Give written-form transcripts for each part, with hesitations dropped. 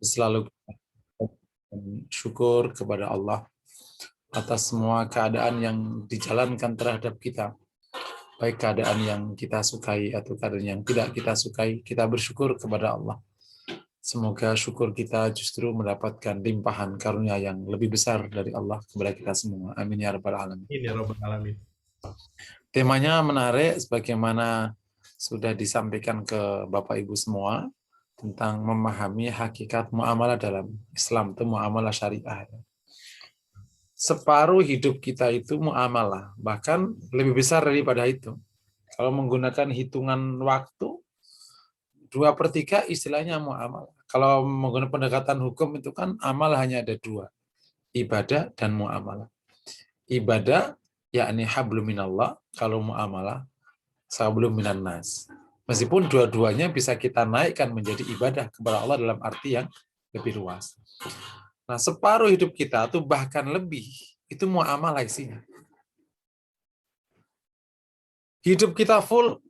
Selalu syukur kepada Allah atas semua keadaan yang dijalankan terhadap kita. Baik keadaan yang kita sukai atau keadaan yang tidak kita sukai, kita bersyukur kepada Allah. Semoga syukur kita justru mendapatkan limpahan karunia yang lebih besar dari Allah kepada kita semua. Amin ya rabbal alamin. Ini ya Rabbal Alamin. Temanya menarik, sebagaimana sudah disampaikan ke Bapak Ibu semua, tentang memahami hakikat muamalah dalam Islam, itu muamalah syariah. Separuh hidup kita itu muamalah, bahkan lebih besar daripada itu. Kalau menggunakan hitungan waktu, 2/3 istilahnya muamalah. Kalau menggunakan pendekatan hukum itu kan amal hanya ada 2, ibadah dan muamalah. Ibadah yakni hablum minallah, kalau muamalah sablum minan nas. Meskipun dua-duanya bisa kita naikkan menjadi ibadah kepada Allah dalam arti yang lebih luas. Nah, separuh hidup kita itu bahkan lebih, itu muamalah isinya. Hidup kita full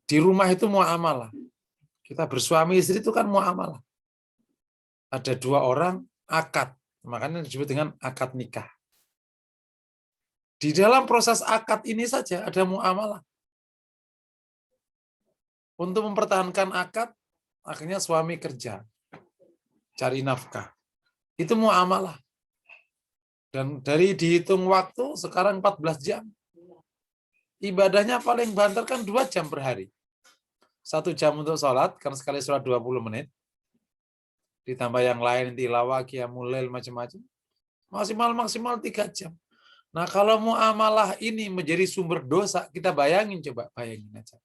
di rumah itu muamalah. Kita bersuami istri itu kan muamalah. Ada 2 orang akad, makanya disebut dengan akad nikah. Di dalam proses akad ini saja ada muamalah. Untuk mempertahankan akad, akhirnya suami kerja, cari nafkah. Itu muamalah. Dan dari dihitung waktu, sekarang 14 jam. Ibadahnya paling banter kan 2 jam per hari. 1 jam untuk sholat, karena sekali sholat 20 menit. Ditambah yang lain, tilawah, qiyamul lail, macam-macam. Maksimal 3 jam. Nah, kalau muamalah ini menjadi sumber dosa, kita bayangin aja.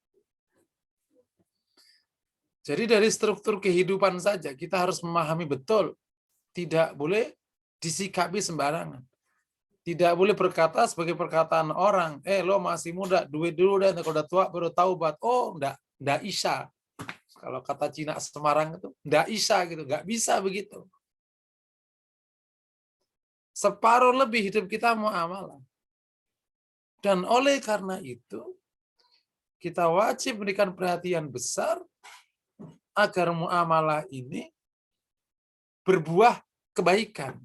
Jadi dari struktur kehidupan saja, kita harus memahami betul. Tidak boleh disikapi sembarangan. Tidak boleh berkata sebagai perkataan orang, lo masih muda, duit dulu dan kalau udah tua baru taubat. Oh, enggak isya. Kalau kata Cina Semarang itu, enggak isya gitu, enggak bisa begitu. Separuh lebih hidup kita muamalah. Dan oleh karena itu, kita wajib memberikan perhatian besar agar muamalah ini berbuah kebaikan.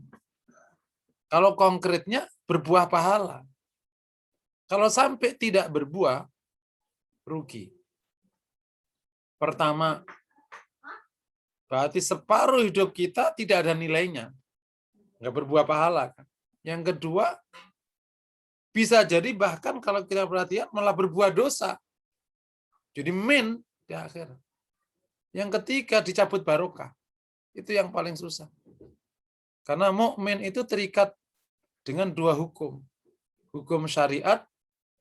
Kalau konkretnya, berbuah pahala. Kalau sampai tidak berbuah, rugi. Pertama, berarti separuh hidup kita tidak ada nilainya. Nggak berbuah pahala. Yang kedua, bisa jadi bahkan kalau kita perhatian malah berbuah dosa. Jadi di akhir. Yang ketiga, dicabut barokah. Itu yang paling susah. Karena mukmin itu terikat dengan 2 hukum. Hukum syariat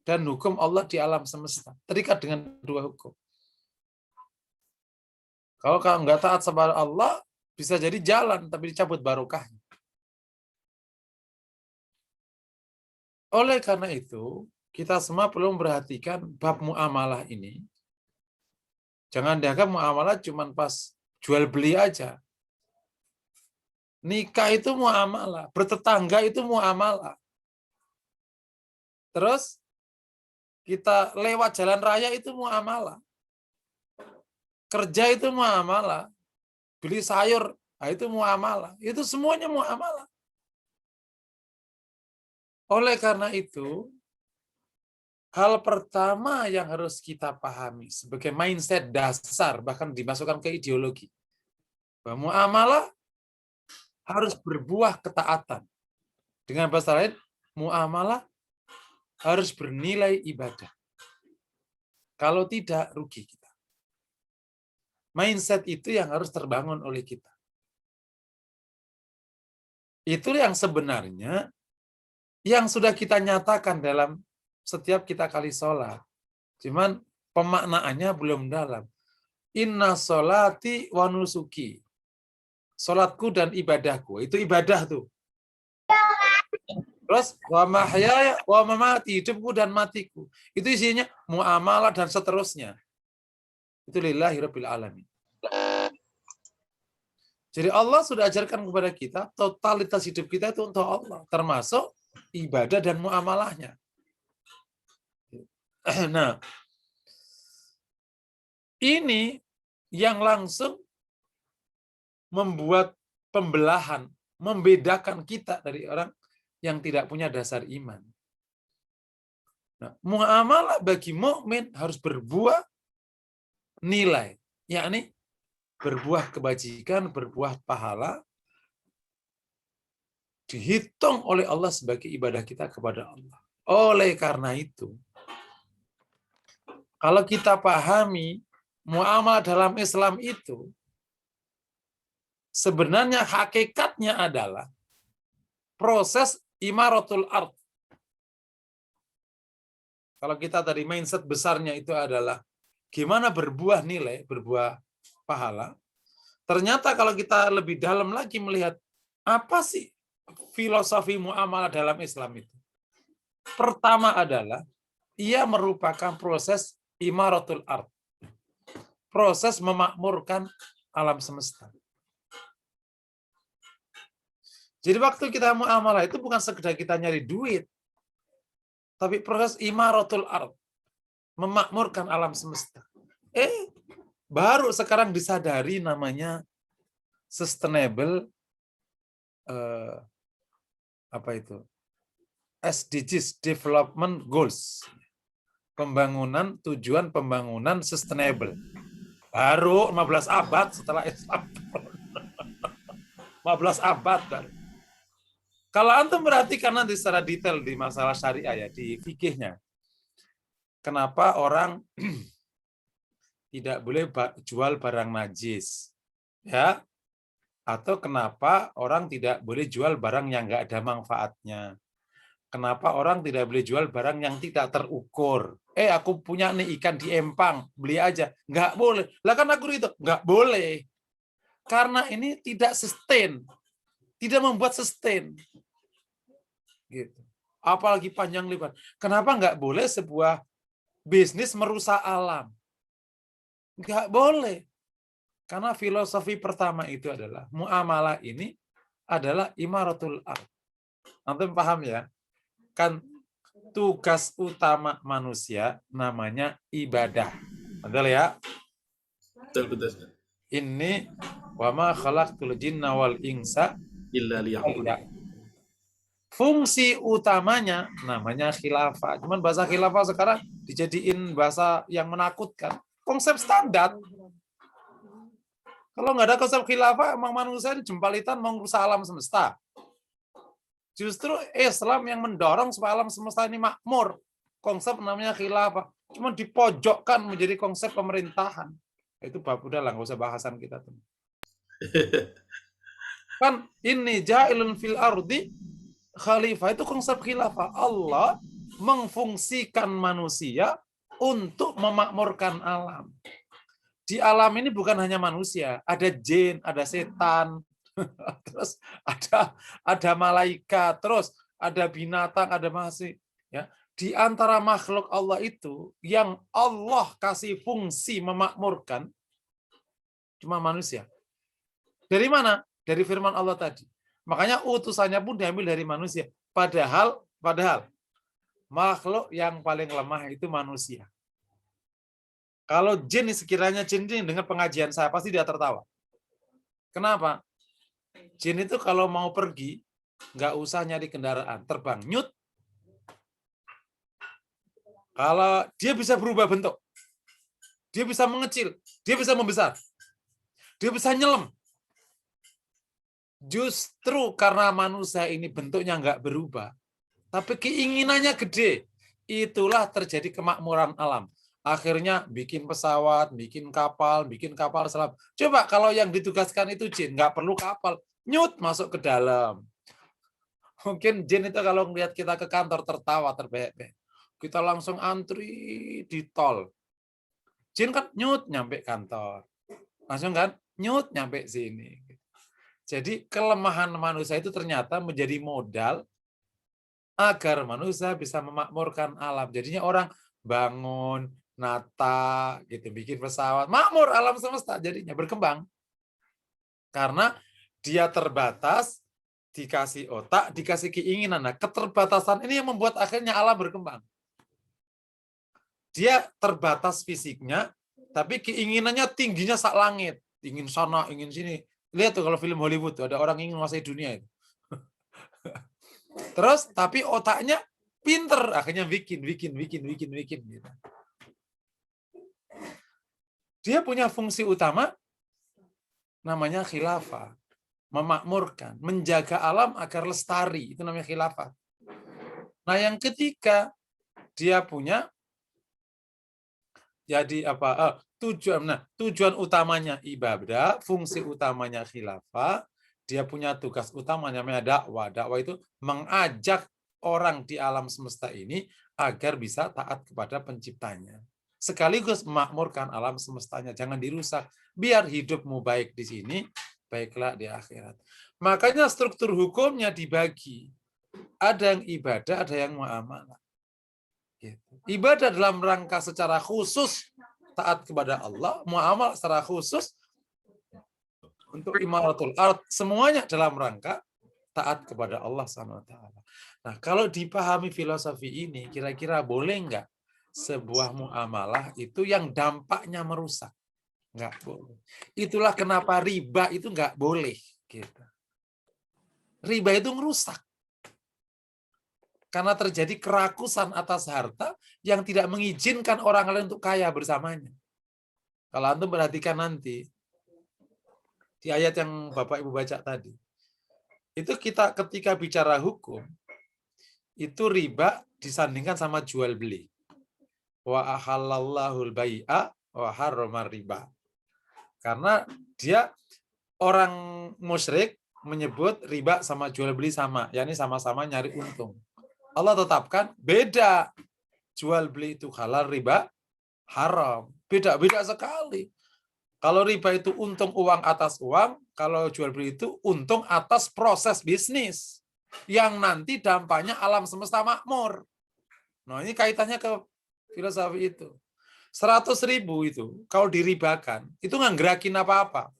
dan hukum Allah di alam semesta. Terikat dengan 2 hukum. Kalau nggak taat sama Allah, bisa jadi jalan, tapi dicabut barokahnya. Oleh karena itu, kita semua perlu memperhatikan bab muamalah ini. Jangan dianggap muamalah cuma pas jual beli aja. Nikah itu muamalah, bertetangga itu muamalah. Terus kita lewat jalan raya itu muamalah. Kerja itu muamalah. Beli sayur, itu muamalah. Itu semuanya muamalah. Oleh karena itu, hal pertama yang harus kita pahami sebagai mindset dasar, bahkan dimasukkan ke ideologi, bahwa muamalah harus berbuah ketaatan. Dengan bahasa lain, muamalah harus bernilai ibadah. Kalau tidak, rugi kita. Mindset itu yang harus terbangun oleh kita. Itu yang sebenarnya yang sudah kita nyatakan dalam setiap kita kali sholat. Cuman pemaknaannya belum dalam. Inna sholati wa nusuki. Sholatku dan ibadahku. Itu ibadah tuh. Terus wa mahyaya wa mamati, hidupku dan matiku. Itu isinya muamalah dan seterusnya. Itu lillahi rabbil alamin. Jadi Allah sudah ajarkan kepada kita totalitas hidup kita itu untuk Allah, termasuk ibadah dan muamalahnya. Nah, ini yang langsung membuat pembelahan, membedakan kita dari orang yang tidak punya dasar iman. Nah, muamalah bagi mukmin harus berbuah nilai, yakni berbuah kebajikan, berbuah pahala, dihitung oleh Allah sebagai ibadah kita kepada Allah. Oleh karena itu, kalau kita pahami muamalah dalam Islam itu, sebenarnya hakikatnya adalah proses imaratul ard. Kalau kita tadi mindset besarnya itu adalah gimana berbuah nilai, berbuah pahala. Ternyata kalau kita lebih dalam lagi melihat apa sih filosofi muamalah dalam Islam itu. Pertama adalah ia merupakan proses imaratul ard. Proses memakmurkan alam semesta. Jadi waktu kita muamalah itu bukan sekedar kita nyari duit, tapi proses imaratul ard, memakmurkan alam semesta. Baru sekarang disadari namanya sustainable SDGs, Development Goals, tujuan pembangunan sustainable. Baru 15 abad setelah Islam. 15 abad baru. Kalau antum perhatikan nanti secara detail di masalah syariah ya, di fikihnya. Kenapa orang tidak boleh jual barang najis? Ya. Atau kenapa orang tidak boleh jual barang yang nggak ada manfaatnya? Kenapa orang tidak boleh jual barang yang tidak terukur? Aku punya nih ikan di empang, beli aja. Nggak boleh. Lah kan aku itu nggak boleh. Karena ini tidak sustain. Tidak membuat sustain. Gitu. Apalagi panjang lebar. Kenapa nggak boleh sebuah bisnis merusak alam? Nggak boleh. Karena filosofi pertama itu adalah muamalah ini adalah imaratul ard. Antum paham ya? Kan tugas utama manusia namanya ibadah. Betul ya? Betul. Ini wa ma khalaqtul jinna wal insa illa liya'budun. Fungsi utamanya namanya khilafah. Cuman bahasa khilafah sekarang dijadiin bahasa yang menakutkan. Konsep standar. Kalau nggak ada konsep khilafah, emang manusia ini jempalitan mau merusak alam semesta. Justru Islam yang mendorong supaya alam semesta ini makmur. Konsep namanya khilafah. Cuma dipojokkan menjadi konsep pemerintahan. Itu bab udah lah, nggak usah bahasan kita tuh. Kan ini ja'ilun fil ardi khalifah, itu konsep khilafah. Allah mengfungsikan manusia untuk memakmurkan alam. Di alam ini bukan hanya manusia, ada jin, ada setan, terus ada malaikat, terus ada binatang, ada masih ya. Di antara makhluk Allah itu yang Allah kasih fungsi memakmurkan cuma manusia. Dari mana? Dari firman Allah tadi. Makanya utusannya pun diambil dari manusia. Padahal makhluk yang paling lemah itu manusia. Kalau jin, sekiranya jin dengan pengajian saya, pasti dia tertawa. Kenapa? Jin itu kalau mau pergi, nggak usah nyari kendaraan, terbang, nyut. Kalau dia bisa berubah bentuk, dia bisa mengecil, dia bisa membesar, dia bisa nyelam. Justru karena manusia ini bentuknya nggak berubah, tapi keinginannya gede, itulah terjadi kemakmuran alam. Akhirnya bikin pesawat, bikin kapal selam. Coba kalau yang ditugaskan itu jin, nggak perlu kapal, nyut masuk ke dalam. Mungkin jin itu kalau ngelihat kita ke kantor tertawa terbehek-behek. Kita langsung antri di tol. Jin kan nyut nyampe kantor. Langsung kan nyut nyampe sini. Jadi kelemahan manusia itu ternyata menjadi modal agar manusia bisa memakmurkan alam. Jadinya orang bangun, nata, gitu, bikin pesawat, makmur alam semesta, jadinya berkembang. Karena dia terbatas, dikasih otak, dikasih keinginan. Nah, keterbatasan ini yang membuat akhirnya alam berkembang. Dia terbatas fisiknya, tapi keinginannya tingginya sak langit. Ingin sana, ingin sini. Lihat tuh kalau film Hollywood tuh ada orang ingin menguasai dunia itu. Terus tapi otaknya pinter, akhirnya bikin gitu. Dia punya fungsi utama namanya khilafah, memakmurkan, menjaga alam agar lestari, itu namanya khilafah. Nah, yang ketiga dia punya jadi apa? Tujuan utamanya ibadah, fungsi utamanya khilafah, dia punya tugas utama namanya dakwah. Dakwah itu mengajak orang di alam semesta ini agar bisa taat kepada penciptanya. Sekaligus memakmurkan alam semestanya, jangan dirusak. Biar hidupmu baik di sini, baiklah di akhirat. Makanya struktur hukumnya dibagi. Ada yang ibadah, ada yang muamalah. Ibadah dalam rangka secara khusus taat kepada Allah, muamalah secara khusus untuk imaratul ard, semuanya dalam rangka taat kepada Allah SWT. Nah, kalau dipahami filosofi ini, kira-kira boleh nggak sebuah muamalah itu yang dampaknya merusak? Nggak boleh. Itulah kenapa riba itu nggak boleh. Gitu. Riba itu merusak. Karena terjadi kerakusan atas harta yang tidak mengizinkan orang lain untuk kaya bersamanya. Kalau antum perhatikan nanti, di ayat yang Bapak Ibu baca tadi, itu kita ketika bicara hukum, itu riba disandingkan sama jual beli. Wa ahallallahu al-bai'a wa harrama riba. Karena dia orang musyrik menyebut riba sama jual beli sama, yakni sama-sama nyari untung. Allah tetapkan beda. Jual beli itu halal, riba haram. Beda-beda sekali. Kalau riba itu untung uang atas uang, kalau jual beli itu untung atas proses bisnis. Yang nanti dampaknya alam semesta makmur. Nah, ini kaitannya ke filosofi itu. 100.000 itu, kalau diribakan, itu nggak gerakin apa-apa.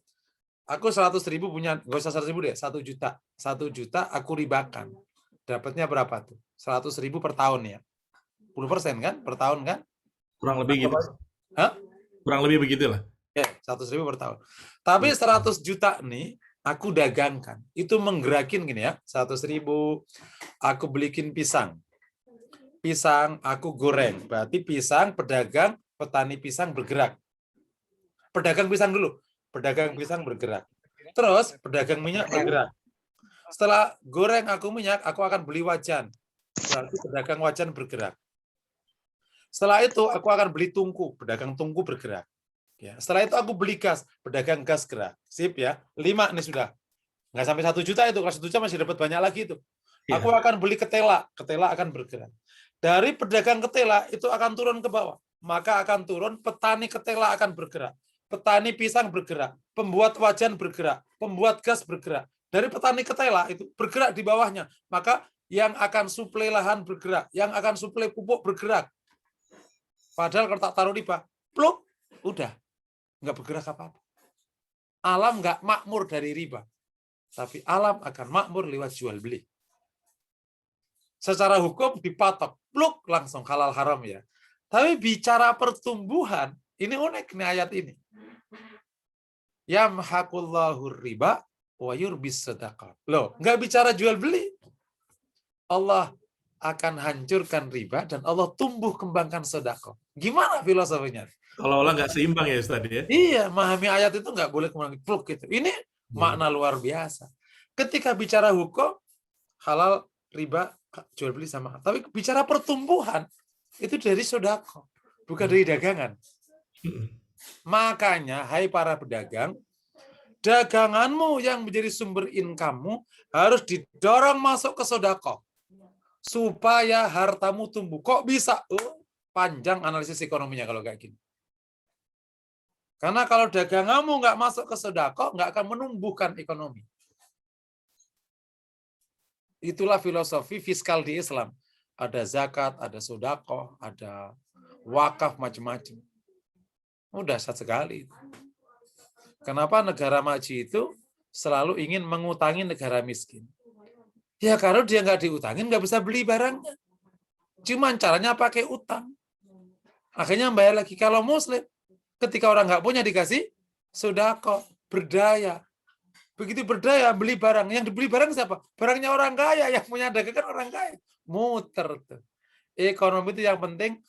Aku 100.000 punya, nggak usah 100.000 deh, 1 juta. 1 juta aku ribakan. Dapatnya berapa tuh? 100.000 per tahun ya. 10% kan? Per tahun kan? Kurang lebih gitu. Hah? Kurang lebih begitulah. Ya, 100.000 per tahun. Tapi 100 juta nih, aku dagangkan. Itu menggerakin gini ya, 100.000, aku belikin pisang. Pisang aku goreng. Berarti pisang, pedagang, petani pisang bergerak. Pedagang pisang dulu. Pedagang pisang bergerak. Terus pedagang minyak bergerak. Setelah goreng aku minyak, aku akan beli wajan. Berarti pedagang wajan bergerak. Setelah itu aku akan beli tungku, pedagang tungku bergerak. Ya, setelah itu aku beli gas, pedagang gas gerak. Sip ya, 5 nih sudah. Nggak sampai 1 juta itu, kalau 1 juta masih dapat banyak lagi itu. Aku akan beli ketela, ketela akan bergerak. Dari pedagang ketela itu akan turun ke bawah. Maka akan turun, petani ketela akan bergerak. Petani pisang bergerak, pembuat wajan bergerak, pembuat gas bergerak. Dari petani ketela itu bergerak di bawahnya. Maka yang akan suplai lahan bergerak, yang akan suplai pupuk bergerak. Padahal kalau tak taruh riba, pluk, udah. Nggak bergerak apa-apa. Alam nggak makmur dari riba. Tapi alam akan makmur lewat jual beli. Secara hukum dipatok, pluk, langsung halal haram ya. Tapi bicara pertumbuhan, ini unik nih ayat ini. Yamhaqullahu riba wa yurbis sedekah. Loh, nggak bicara jual beli. Allah akan hancurkan riba dan Allah tumbuh kembangkan sedekah. Gimana filosofinya? Seolah-olah nggak seimbang ya Ustaz ya. Iya, memahami ayat itu nggak boleh kembang pluk gitu. Ini makna luar biasa. Ketika bicara hukum, halal, riba, jual beli sama. Tapi bicara pertumbuhan, itu dari sedekah, bukan dari dagangan. Makanya, hai para pedagang, daganganmu yang menjadi sumber income-mu harus didorong masuk ke sedekah supaya hartamu tumbuh. Kok bisa? Oh, panjang analisis ekonominya kalau kayak gini. Karena kalau daganganmu nggak masuk ke sedekah, nggak akan menumbuhkan ekonomi. Itulah filosofi fiskal di Islam. Ada zakat, ada sedekah, ada wakaf, macam-macam. Mudah sekali. Kenapa negara maju itu selalu ingin mengutangi negara miskin? Ya kalau dia nggak diutangin, nggak bisa beli barangnya. Cuman caranya pakai utang. Akhirnya bayar lagi. Kalau Muslim, ketika orang nggak punya dikasih sedekah, berdaya. Begitu berdaya beli barang, yang dibeli barang siapa? Barangnya orang kaya, yang punya dagangan orang kaya. Muter tuh. Ekonomi itu yang penting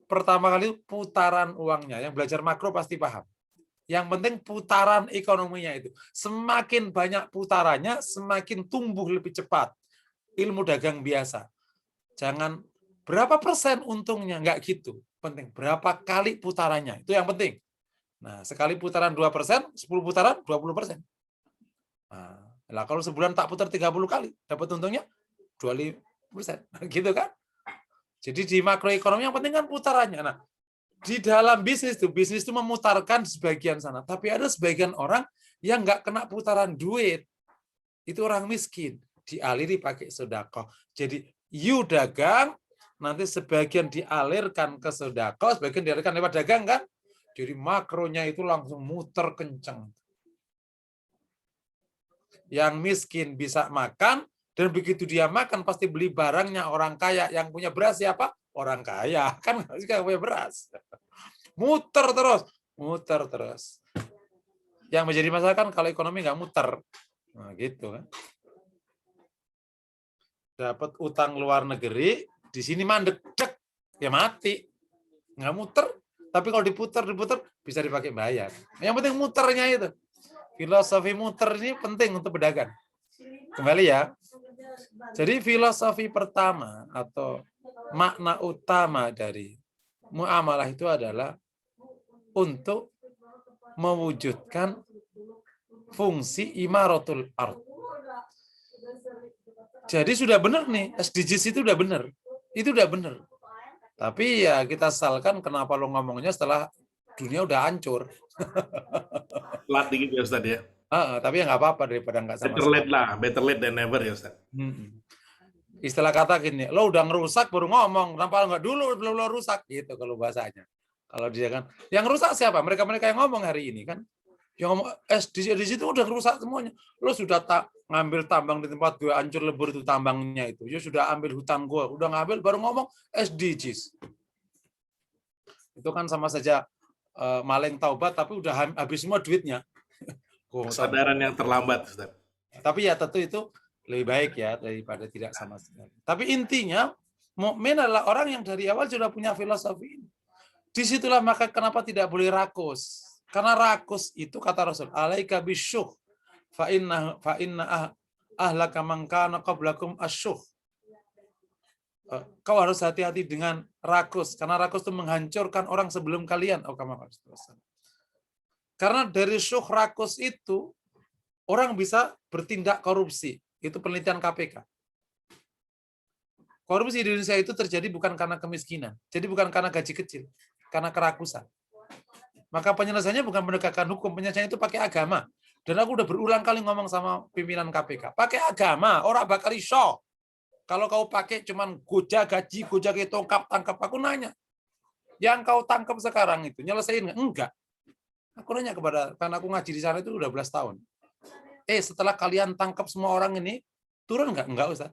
pertama kali putaran uangnya. Yang belajar makro pasti paham. Yang penting putaran ekonominya itu. Semakin banyak putarannya, semakin tumbuh lebih cepat. Ilmu dagang biasa. Jangan berapa persen untungnya, enggak gitu. Penting berapa kali putarannya, itu yang penting. Nah, sekali putaran 2%, 10 putaran 20%. Nah, kalau sebulan tak putar 30 kali, dapat untungnya 25%. Gitu kan? Jadi di makroekonomi yang penting kan putarannya. Nah, di dalam bisnis itu memutarkan sebagian sana. Tapi ada sebagian orang yang nggak kena putaran duit. Itu orang miskin. Dialiri pakai sedekah. Jadi you dagang, nanti sebagian dialirkan ke sedekah, sebagian dialirkan lewat dagang kan. Jadi makronya itu langsung muter kenceng. Yang miskin bisa makan, dan begitu dia makan pasti beli barangnya orang kaya. Yang punya beras siapa? Orang kaya. Kan nggak punya beras. Muter terus. Yang menjadi masalah kan kalau ekonomi nggak muter. Nah, gitu kan. Dapat utang luar negeri, di sini mandek, ya mati. Nggak muter. Tapi kalau diputer, bisa dipakai bayar. Yang penting muternya itu. Filosofi muter ini penting untuk pedagang. Kembali ya. Jadi filosofi pertama atau makna utama dari muamalah itu adalah untuk mewujudkan fungsi imaratul ard. Jadi sudah benar nih, SDGs itu udah benar. Itu udah benar. Tapi ya kita sesalkan kenapa lo ngomongnya setelah dunia udah hancur. Telat dikit ya Ustaz ya. Tapi ya nggak apa-apa daripada nggak sama sekali. Better late than never ya Ustaz. Istilah kata gini, lo udah ngerusak baru ngomong, kenapa nggak dulu belum lo rusak gitu kalau bahasanya. Kalau dia kan, yang rusak siapa? Mereka-mereka yang ngomong hari ini kan. Yang ngomong di situ udah rusak semuanya. Lo sudah ngambil tambang di tempat gue hancur lebur itu tambangnya itu. Ya sudah ambil hutan gue, udah ngambil baru ngomong SDGs. Itu kan sama saja maling taubat tapi udah habis semua duitnya. Kesadaran yang terlambat Ustaz. Tapi ya tentu itu lebih baik ya daripada tidak sama sekali. Tapi intinya mukmin adalah orang yang dari awal sudah punya filosofi ini. Disitulah maka kenapa tidak boleh rakus. Karena rakus itu kata Rasul, alaika bisyuh fa inna ahlaka man kana qablakum asyuh. Kau harus hati-hati dengan rakus karena rakus itu menghancurkan orang sebelum kalian. Karena dari syuh rakus itu orang bisa bertindak korupsi. Itu penelitian KPK. Korupsi di Indonesia itu terjadi bukan karena kemiskinan. Jadi bukan karena gaji kecil. Karena kerakusan. Maka penyelesaiannya bukan menegakkan hukum. Penyelesaiannya itu pakai agama. Dan aku udah berulang kali ngomong sama pimpinan KPK. Pakai agama. Orang bakal iso. Kalau kau pakai cuman gojek gaji, gojek tangkap. Aku nanya. Yang kau tangkap sekarang itu nyelesain nggak? Enggak. Aku nanya karena aku ngaji di sana itu udah belas tahun. Setelah kalian tangkap semua orang ini, turun nggak? Enggak, Ustaz.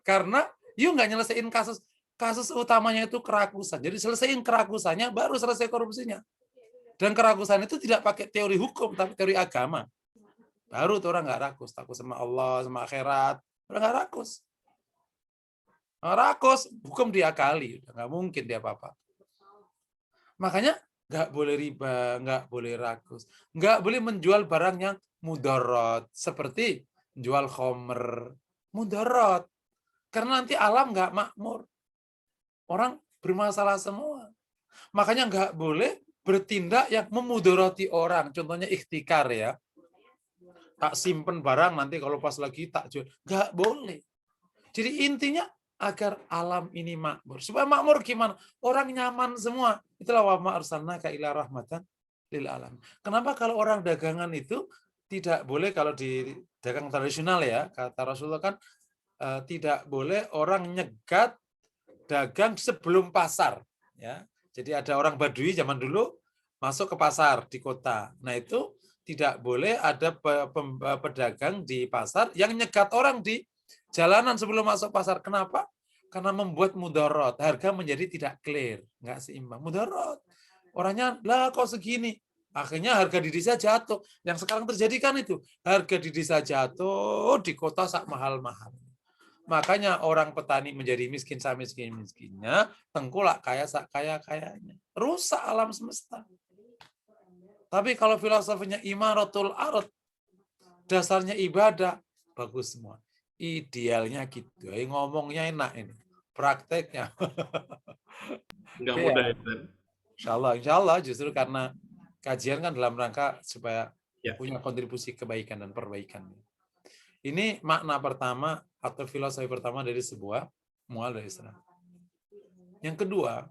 Karena you nggak nyelesain kasus utamanya itu kerakusan. Jadi selesaiin kerakusannya, baru selesai korupsinya. Dan kerakusan itu tidak pakai teori hukum, tapi teori agama. Baru tuh orang nggak rakus. Takut sama Allah, sama akhirat. Orang nggak rakus. Rakus, hukum diakali. Nggak mungkin dia apa-apa. Makanya nggak boleh riba, nggak boleh rakus, nggak boleh menjual barang yang mudarat, seperti jual khomer, mudarat. Karena nanti alam nggak makmur. Orang bermasalah semua. Makanya nggak boleh bertindak yang memudarati orang. Contohnya ikhtikar ya. Tak simpen barang, nanti kalau pas lagi tak jual. Nggak boleh. Jadi intinya agar alam ini makmur. Supaya makmur gimana? Orang nyaman semua. Itulah wa ma arsalnaka ila rahmatan lil alamin. Kenapa kalau orang dagangan itu tidak boleh, kalau di dagang tradisional ya, kata Rasulullah kan tidak boleh orang nyegat dagang sebelum pasar ya. Jadi ada orang Badui zaman dulu masuk ke pasar di kota. Nah, itu tidak boleh ada pedagang di pasar yang nyegat orang di jalanan sebelum masuk pasar. Kenapa? Karena membuat mudarat. Harga menjadi tidak clear, nggak seimbang. Mudarat. Orangnya, lah kok segini? Akhirnya harga di desa jatuh. Yang sekarang terjadi kan itu. Harga di desa jatuh, di kota sak mahal-mahal. Makanya orang petani menjadi miskin sak miskin-miskinnya, tengkulak kaya sak kaya-kayanya. Rusak alam semesta. Tapi kalau filosofinya imaratul ard, dasarnya ibadah, bagus semua. Idealnya gitu. Ngomongnya enak ini. Prakteknya. Nggak Oke, mudah ya. ya, Ustaz. Insya Allah justru karena kajian kan dalam rangka supaya Ya. punya kontribusi kebaikan dan perbaikan. Ini makna pertama atau filosofi pertama dari sebuah muamalah Islam. Yang kedua,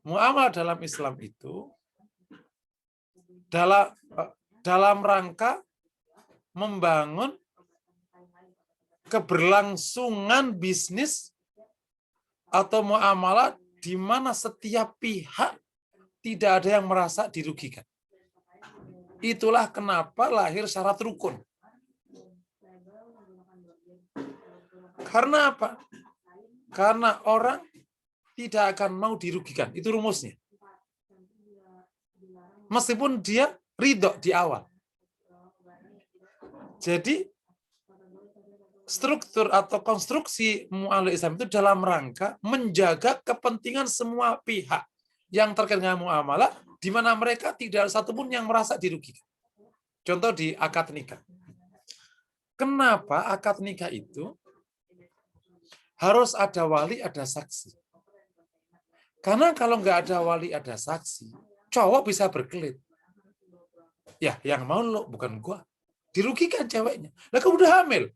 muamalah dalam Islam itu dalam rangka membangun keberlangsungan bisnis atau muamalah di mana setiap pihak tidak ada yang merasa dirugikan. Itulah kenapa lahir syarat rukun. Karena apa? Karena orang tidak akan mau dirugikan. Itu rumusnya. Meskipun dia ridho di awal. Jadi, struktur atau konstruksi muamalah Islam itu dalam rangka menjaga kepentingan semua pihak yang terkait dengan muamalah, di mana mereka tidak ada satupun yang merasa dirugikan. Contoh di akad nikah. Kenapa akad nikah itu harus ada wali, ada saksi? Karena kalau nggak ada wali, ada saksi, cowok bisa berkelit. Ya, yang mau lo, bukan gua. Dirugikan ceweknya. Lah kamu udah hamil.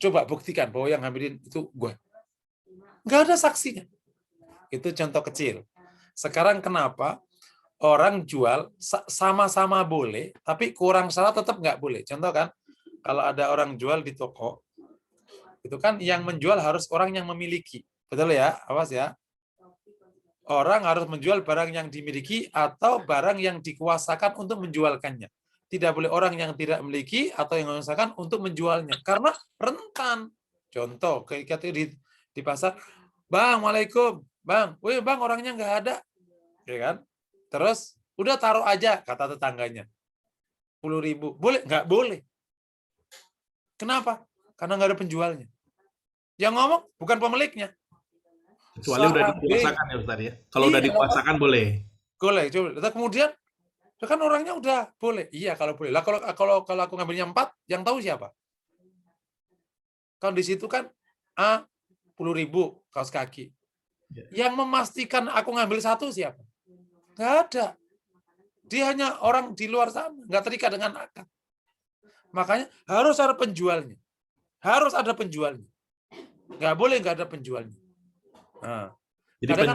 Coba buktikan bahwa yang hamilin itu gua. Nggak ada saksinya. Itu contoh kecil. Sekarang kenapa orang jual sama-sama boleh, tapi kurang syarat tetap nggak boleh. Contoh kan, kalau ada orang jual di toko, itu kan yang menjual harus orang yang memiliki. Betul ya? Awas ya. Orang harus menjual barang yang dimiliki atau barang yang dikuasakan untuk menjualkannya. Tidak boleh orang yang tidak memiliki atau yang menguasakan untuk menjualnya. Karena rentan. Contoh, kayak di pasar, Bang, Waalaikum. Bang, wih Bang, orangnya nggak ada. Ya kan? Terus, udah taruh aja, kata tetangganya. 10.000. Boleh? Nggak boleh. Kenapa? Karena nggak ada penjualnya. Yang ngomong bukan pemiliknya. Kecuali udah dikuasakan ya Ustaz ya. Kalau udah dikuasakan boleh. Boleh. Coba. Kemudian kan orangnya udah boleh. Iya kalau boleh. Lah kalau aku ngambilnya 4, yang tahu siapa? Kalau di situ kan 10.000 kaos kaki. Yang memastikan aku ngambil 1 siapa? Nggak ada. Dia hanya orang di luar sana, nggak terikat dengan akad. Makanya harus ada penjualnya. Harus ada penjualnya. Nggak boleh nggak ada penjualnya. Nah, jadi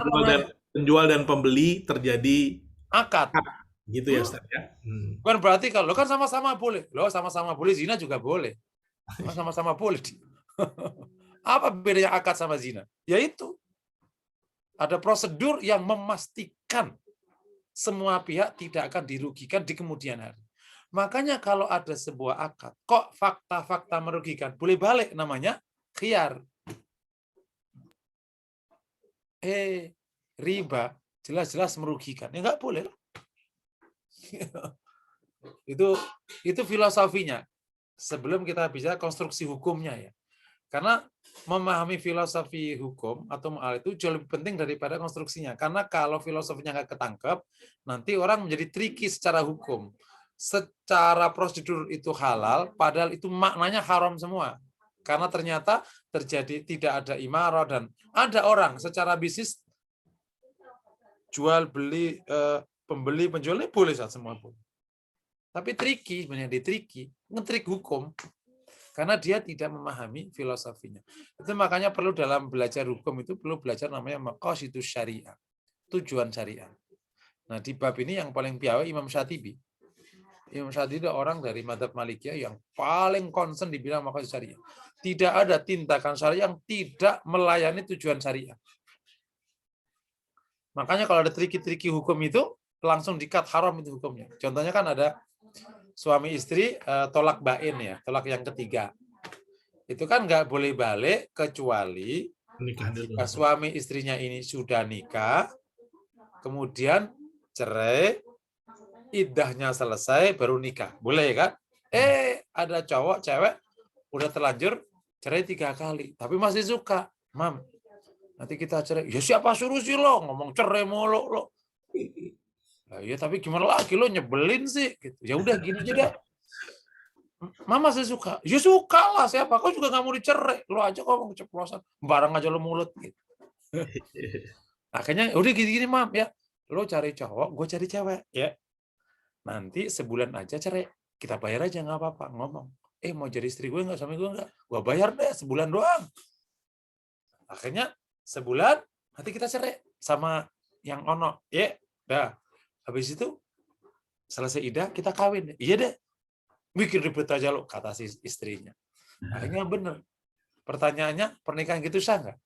penjual dan pembeli terjadi akad. Gitu ya Ustaz ya. Bukan berarti kalau kan sama-sama boleh. Loh, sama-sama boleh, zina juga boleh. Sama-sama boleh. Apa bedanya akad sama zina? Yaitu ada prosedur yang memastikan semua pihak tidak akan dirugikan di kemudian hari. Makanya kalau ada sebuah akad, kok fakta-fakta merugikan, boleh balik namanya khiyar. Riba jelas-jelas merugikan. Ya nggak boleh. Itu filosofinya. Sebelum kita bicara konstruksi hukumnya ya. Karena memahami filosofi hukum atau muamalah itu jauh lebih penting daripada konstruksinya. Karena kalau filosofinya nggak ketangkep, nanti orang menjadi tricky secara hukum. Secara prosedur itu halal, padahal itu maknanya haram semua. Karena ternyata terjadi tidak ada imarah dan ada orang secara bisnis jual beli pembeli penjualnya boleh semua boleh. Tapi tricky sebenarnya ngetrik hukum karena dia tidak memahami filosofinya. Itu makanya perlu dalam belajar hukum itu perlu belajar namanya maqasidus syariah, tujuan syariah. Nah di bab ini yang paling piawai Imam Syatibi. Imam Syatibi itu orang dari madzhab Malikiyah yang paling concern dibilang maqasid syariah. Tidak ada tindakan syariah yang tidak melayani tujuan syariah. Makanya kalau ada triki-triki hukum itu langsung di-cut haram itu hukumnya. Contohnya kan ada suami istri tolak bain ya, tolak yang ketiga. Itu kan nggak boleh balik kecuali jika suami istrinya ini sudah nikah, kemudian cerai, Iddahnya selesai baru nikah. Boleh kan? Ada cowok, cewek udah terlanjur cerai 3 kali, tapi masih suka. Mam, nanti kita cerai. Ya siapa suruh sih lo ngomong cerai mulu lo. Nah, ya tapi gimana lagi lo nyebelin sih gitu. Ya udah gini aja deh. Mama masih suka. Ya suka lah, siapa? Kau juga nggak mau dicerai. Lo aja ngomong keceplosan. Barang aja lo mulut gitu. Akhirnya udah gini-gini, Mam, ya. Lo cari cowok, gue cari cewek, ya. Nanti sebulan aja cerai. Kita bayar aja nggak apa-apa. Ngomong. Mau jadi istri gue nggak, suami gue nggak? Gue bayar deh sebulan doang. Akhirnya sebulan nanti kita cerai sama yang ono, ya. Dah. Habis itu selesai idah kita kawin. Iya deh. Bikin ribet aja lo, kata si istrinya. Akhirnya bener. Pertanyaannya, pernikahan gitu sah nggak?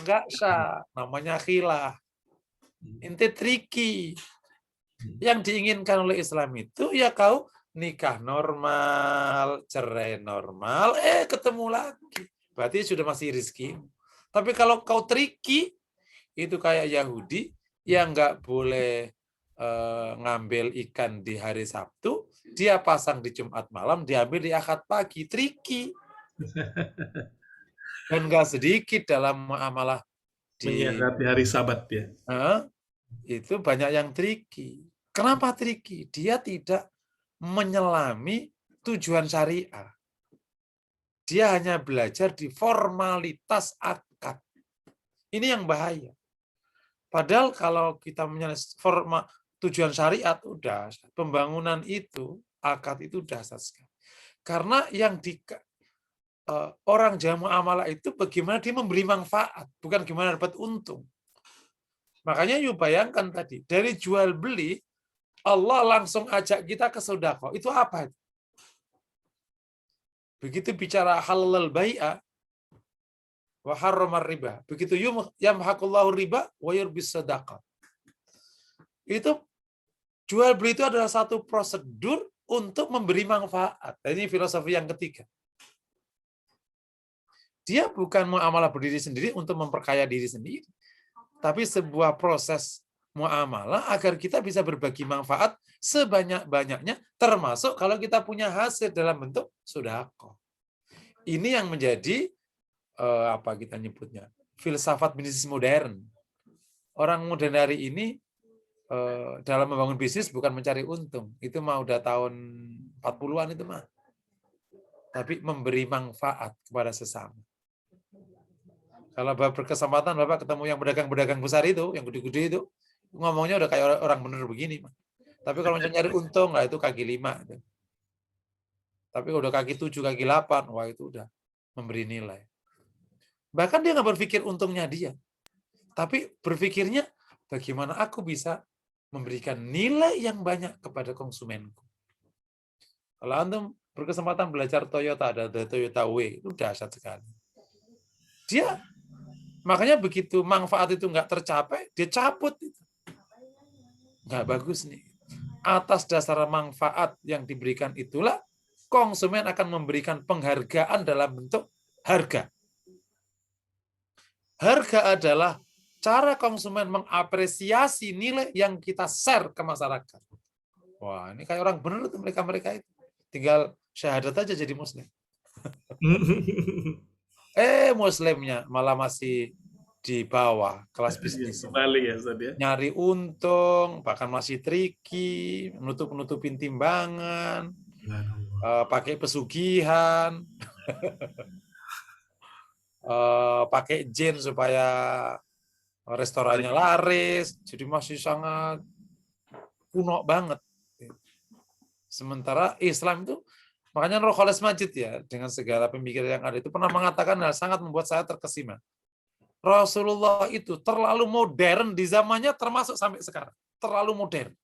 Nggak sah. Namanya khilaf. Inti tricky. Yang diinginkan oleh Islam itu ya kau nikah normal, cerai normal, ketemu lagi. Berarti sudah masih rezeki. Tapi kalau kau tricky, itu kayak Yahudi yang nggak boleh ngambil ikan di hari Sabtu, dia pasang di Jumat malam, diambil di Ahad pagi. Tricky. Dan nggak sedikit dalam muamalah Menyiasati hari Sabat ya. Itu banyak yang tricky. Kenapa tricky? Dia tidak menyelami tujuan syariah. Dia hanya belajar di formalitas akad. Ini yang bahaya. Padahal kalau kita menyelesaikan tujuan syariat, udah pembangunan itu, akad itu dasar sekali. Karena yang orang jamu amalah itu bagaimana dia memberi manfaat, bukan gimana dapat untung. Makanya yuk bayangkan tadi, dari jual beli, Allah langsung ajak kita ke sedekah. Itu apa? Begitu bicara halal bai'a wa harramar riba. Begitu yamhaqullahu riba wa yurbis sedekah. Itu jual beli itu adalah satu prosedur untuk memberi manfaat. Ini filosofi yang ketiga. Dia bukan muamalah berdiri sendiri untuk memperkaya diri sendiri, tapi sebuah proses muamalah agar kita bisa berbagi manfaat sebanyak-banyaknya, termasuk kalau kita punya hasil dalam bentuk sedekah. Ini yang menjadi apa kita nyebutnya, filsafat bisnis modern. Orang modern hari ini dalam membangun bisnis bukan mencari untung, itu mah udah tahun 40-an itu mah, tapi memberi manfaat kepada sesama. Kalau Bapak berkesempatan, Bapak ketemu yang pedagang-pedagang besar itu, yang gede-gede itu, ngomongnya udah kayak orang bener begini. Tapi kalau misalnya nyari untung, lah itu kaki 5. Tapi kalau udah kaki 7, kaki 8, wah itu udah memberi nilai. Bahkan dia nggak berpikir untungnya dia. Tapi berpikirnya, bagaimana aku bisa memberikan nilai yang banyak kepada konsumenku. Kalau Antum berkesempatan belajar Toyota, ada Toyota W, itu dahsyat sekali. Dia makanya begitu manfaat itu nggak tercapai, dia cabut. Nggak bagus nih. Atas dasar manfaat yang diberikan itulah, konsumen akan memberikan penghargaan dalam bentuk harga. Harga adalah cara konsumen mengapresiasi nilai yang kita share ke masyarakat. Wah, ini kayak orang bener tuh mereka-mereka itu. Tinggal syahadat aja jadi muslim. Muslimnya malah masih di bawah kelas bisnis. Kembali ya, Ustaz ya. Nyari untung, bahkan masih tricky, nutupin timbangan, pakai pesugihan, pakai jin supaya restorannya laris, jadi masih sangat kuno banget. Sementara Islam itu, makanya Roh Khalis Majid ya, dengan segala pemikiran yang ada itu pernah mengatakan hal sangat membuat saya terkesima. Rasulullah itu terlalu modern di zamannya, termasuk sampai sekarang. Terlalu modern.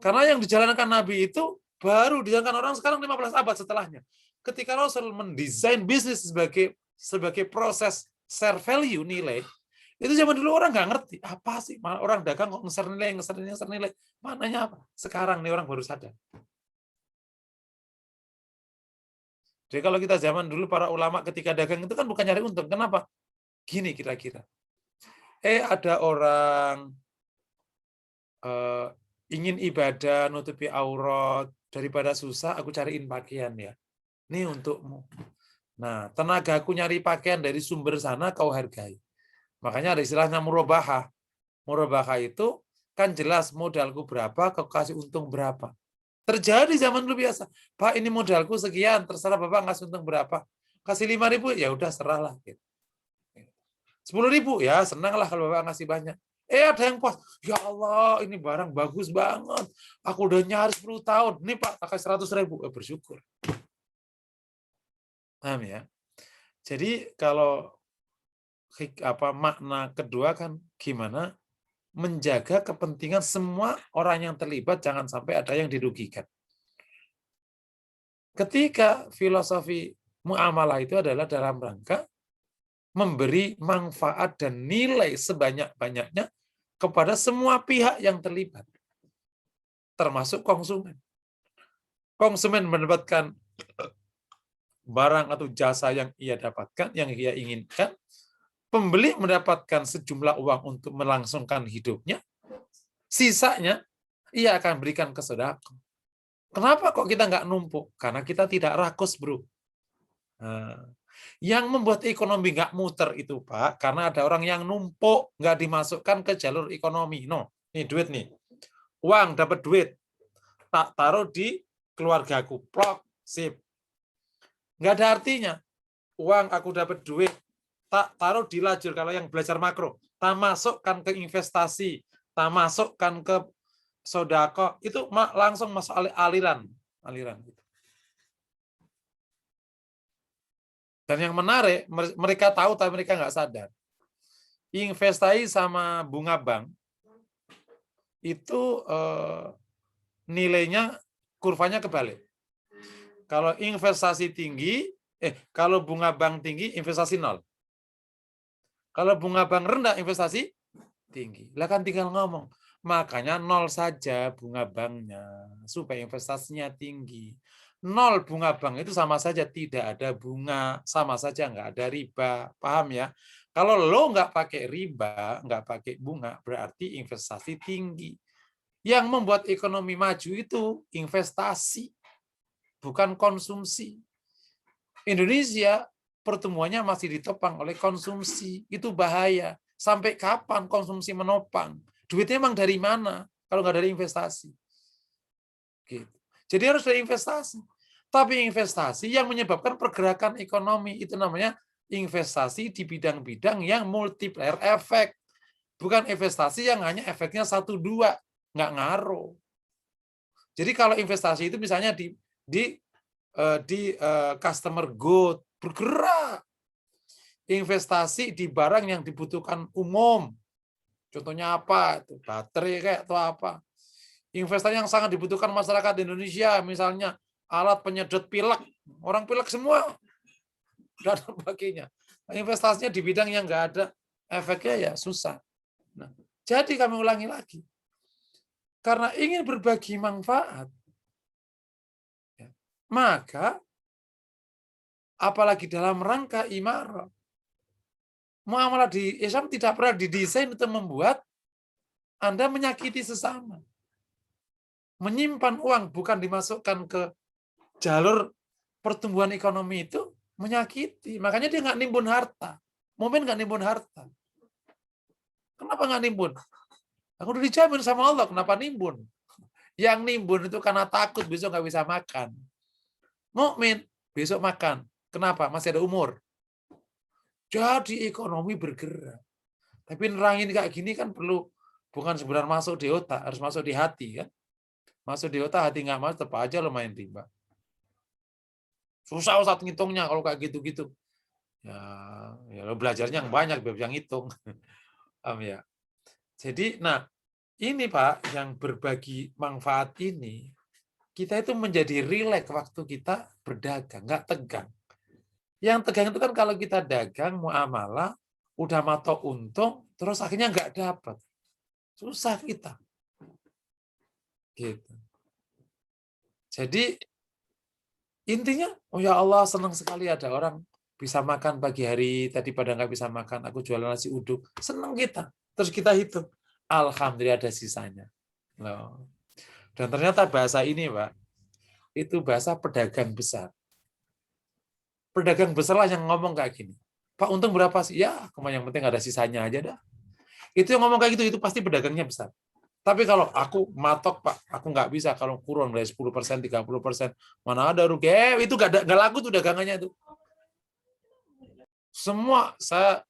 Karena yang dijalankan Nabi itu baru dijalankan orang sekarang 15 abad setelahnya. Ketika Rasul mendesain bisnis sebagai proses share value, nilai, itu zaman dulu orang nggak ngerti. Apa sih? Orang dagang kok ngeser nilai. Mananya apa? Sekarang nih orang baru sadar. Jadi kalau kita zaman dulu, para ulama ketika dagang itu kan bukan nyari untung. Kenapa? Gini kira-kira. Ada orang ingin ibadah, nutupi aurat, daripada susah aku cariin pakaian ya. Ini untukmu. Nah, tenaga aku nyari pakaian dari sumber sana kau hargai. Makanya ada istilahnya murabahah. Murabahah itu kan jelas modalku berapa, kau kasih untung berapa. Terjadi zaman dulu biasa. Pak, ini modalku sekian, terserah Bapak ngasih untung berapa. Kasih 5.000, ya udah serahlah. 10.000, ya senanglah kalau Bapak ngasih banyak. Ada yang puas. Ya Allah, ini barang bagus banget. Aku udah nyari 10 tahun. Nih Pak, pakai 100.000. Bersyukur. Paham ya? Jadi kalau makna kedua kan gimana menjaga kepentingan semua orang yang terlibat, jangan sampai ada yang dirugikan. Ketika filosofi muamalah itu adalah dalam rangka memberi manfaat dan nilai sebanyak-banyaknya kepada semua pihak yang terlibat, termasuk konsumen. Konsumen mendapatkan barang atau jasa yang ia dapatkan, yang ia inginkan, pembeli mendapatkan sejumlah uang untuk melangsungkan hidupnya, sisanya ia akan berikan ke sedekah. Kenapa kok kita nggak numpuk? Karena kita tidak rakus, bro. Nah, yang membuat ekonomi nggak muter itu, Pak, karena ada orang yang numpuk, nggak dimasukkan ke jalur ekonomi. No, ini duit nih. Uang, dapat duit. Tak taruh di keluargaku. Plok, sip. Nggak ada artinya. Uang, aku dapat duit. Tak taruh di lajur, kalau yang belajar makro. Tak masukkan ke investasi. Tak masukkan ke sodako. Itu langsung masuk aliran. Dan yang menarik, mereka tahu tapi mereka nggak sadar. Investasi sama bunga bank itu nilainya kurvanya kebalik. Kalau investasi tinggi, kalau bunga bank tinggi, investasi nol. Kalau bunga bank rendah, investasi tinggi. Lah kan tinggal ngomong. Makanya nol saja bunga banknya supaya investasinya tinggi. Nol bunga bank itu sama saja tidak ada bunga, sama saja nggak ada riba. Paham ya? Kalau lo nggak pakai riba, nggak pakai bunga, berarti investasi tinggi. Yang membuat ekonomi maju itu investasi, bukan konsumsi. Indonesia pertumbuhannya masih ditopang oleh konsumsi. Itu bahaya. Sampai kapan konsumsi menopang? Duitnya emang dari mana kalau nggak dari investasi? Gitu. Jadi harus dari investasi. Tapi investasi yang menyebabkan pergerakan ekonomi itu namanya investasi di bidang-bidang yang multiplier efek. Bukan investasi yang hanya efeknya 1-2, nggak ngaruh. Jadi kalau investasi itu misalnya di customer good, bergerak. Investasi di barang yang dibutuhkan umum. Contohnya apa? Itu baterai kayak atau apa. Investasi yang sangat dibutuhkan masyarakat Indonesia, misalnya alat penyedot pilek. Orang pilek semua. Dan sebagainya. Investasinya di bidang yang nggak ada efeknya ya susah. Nah, jadi kami ulangi lagi. Karena ingin berbagi manfaat, maka apalagi dalam rangka imarah, muamalah di Islam tidak pernah didesain untuk membuat Anda menyakiti sesama. Menyimpan uang bukan dimasukkan ke jalur pertumbuhan ekonomi itu menyakiti. Makanya dia nggak nimbun harta. Mukmin nggak nimbun harta. Kenapa nggak nimbun? Aku udah dijamin sama Allah, kenapa nimbun? Yang nimbun itu karena takut besok nggak bisa makan. Mukmin besok makan. Kenapa? Masih ada umur. Jadi ekonomi bergerak. Tapi nerangin kayak gini kan perlu bukan sebenarnya masuk di otak, harus masuk di hati kan. Masuk di otak, hati nggak masuk, tetap aja lo main riba. Susah Ustaz ngitungnya kalau kayak gitu-gitu. Ya lo belajarnya yang banyak biar bisa ngitung. Ya. Jadi, nah ini Pak, yang berbagi manfaat ini, kita itu menjadi rileks waktu kita berdagang, nggak tegang. Yang tegang itu kan kalau kita dagang, muamalah, udah matok untung, terus akhirnya nggak dapat. Susah kita. Gitu. Jadi intinya, oh ya Allah senang sekali ada orang bisa makan pagi hari, tadi pada nggak bisa makan, aku jualan nasi uduk. Senang kita. Terus kita hitung. Alhamdulillah ada sisanya. Loh. Dan ternyata bahasa ini, Pak, itu bahasa pedagang besar. Pedagang besar lah yang ngomong kayak gini. Pak, untung berapa sih? Ya, yang penting ada sisanya aja dah. Itu yang ngomong kayak gitu, itu pasti pedagangnya besar. Tapi kalau aku matok, Pak, aku nggak bisa kalau kurang dari 10%, 30%. Mana ada rugi? Itu nggak laku tuh dagangannya itu. Semua saya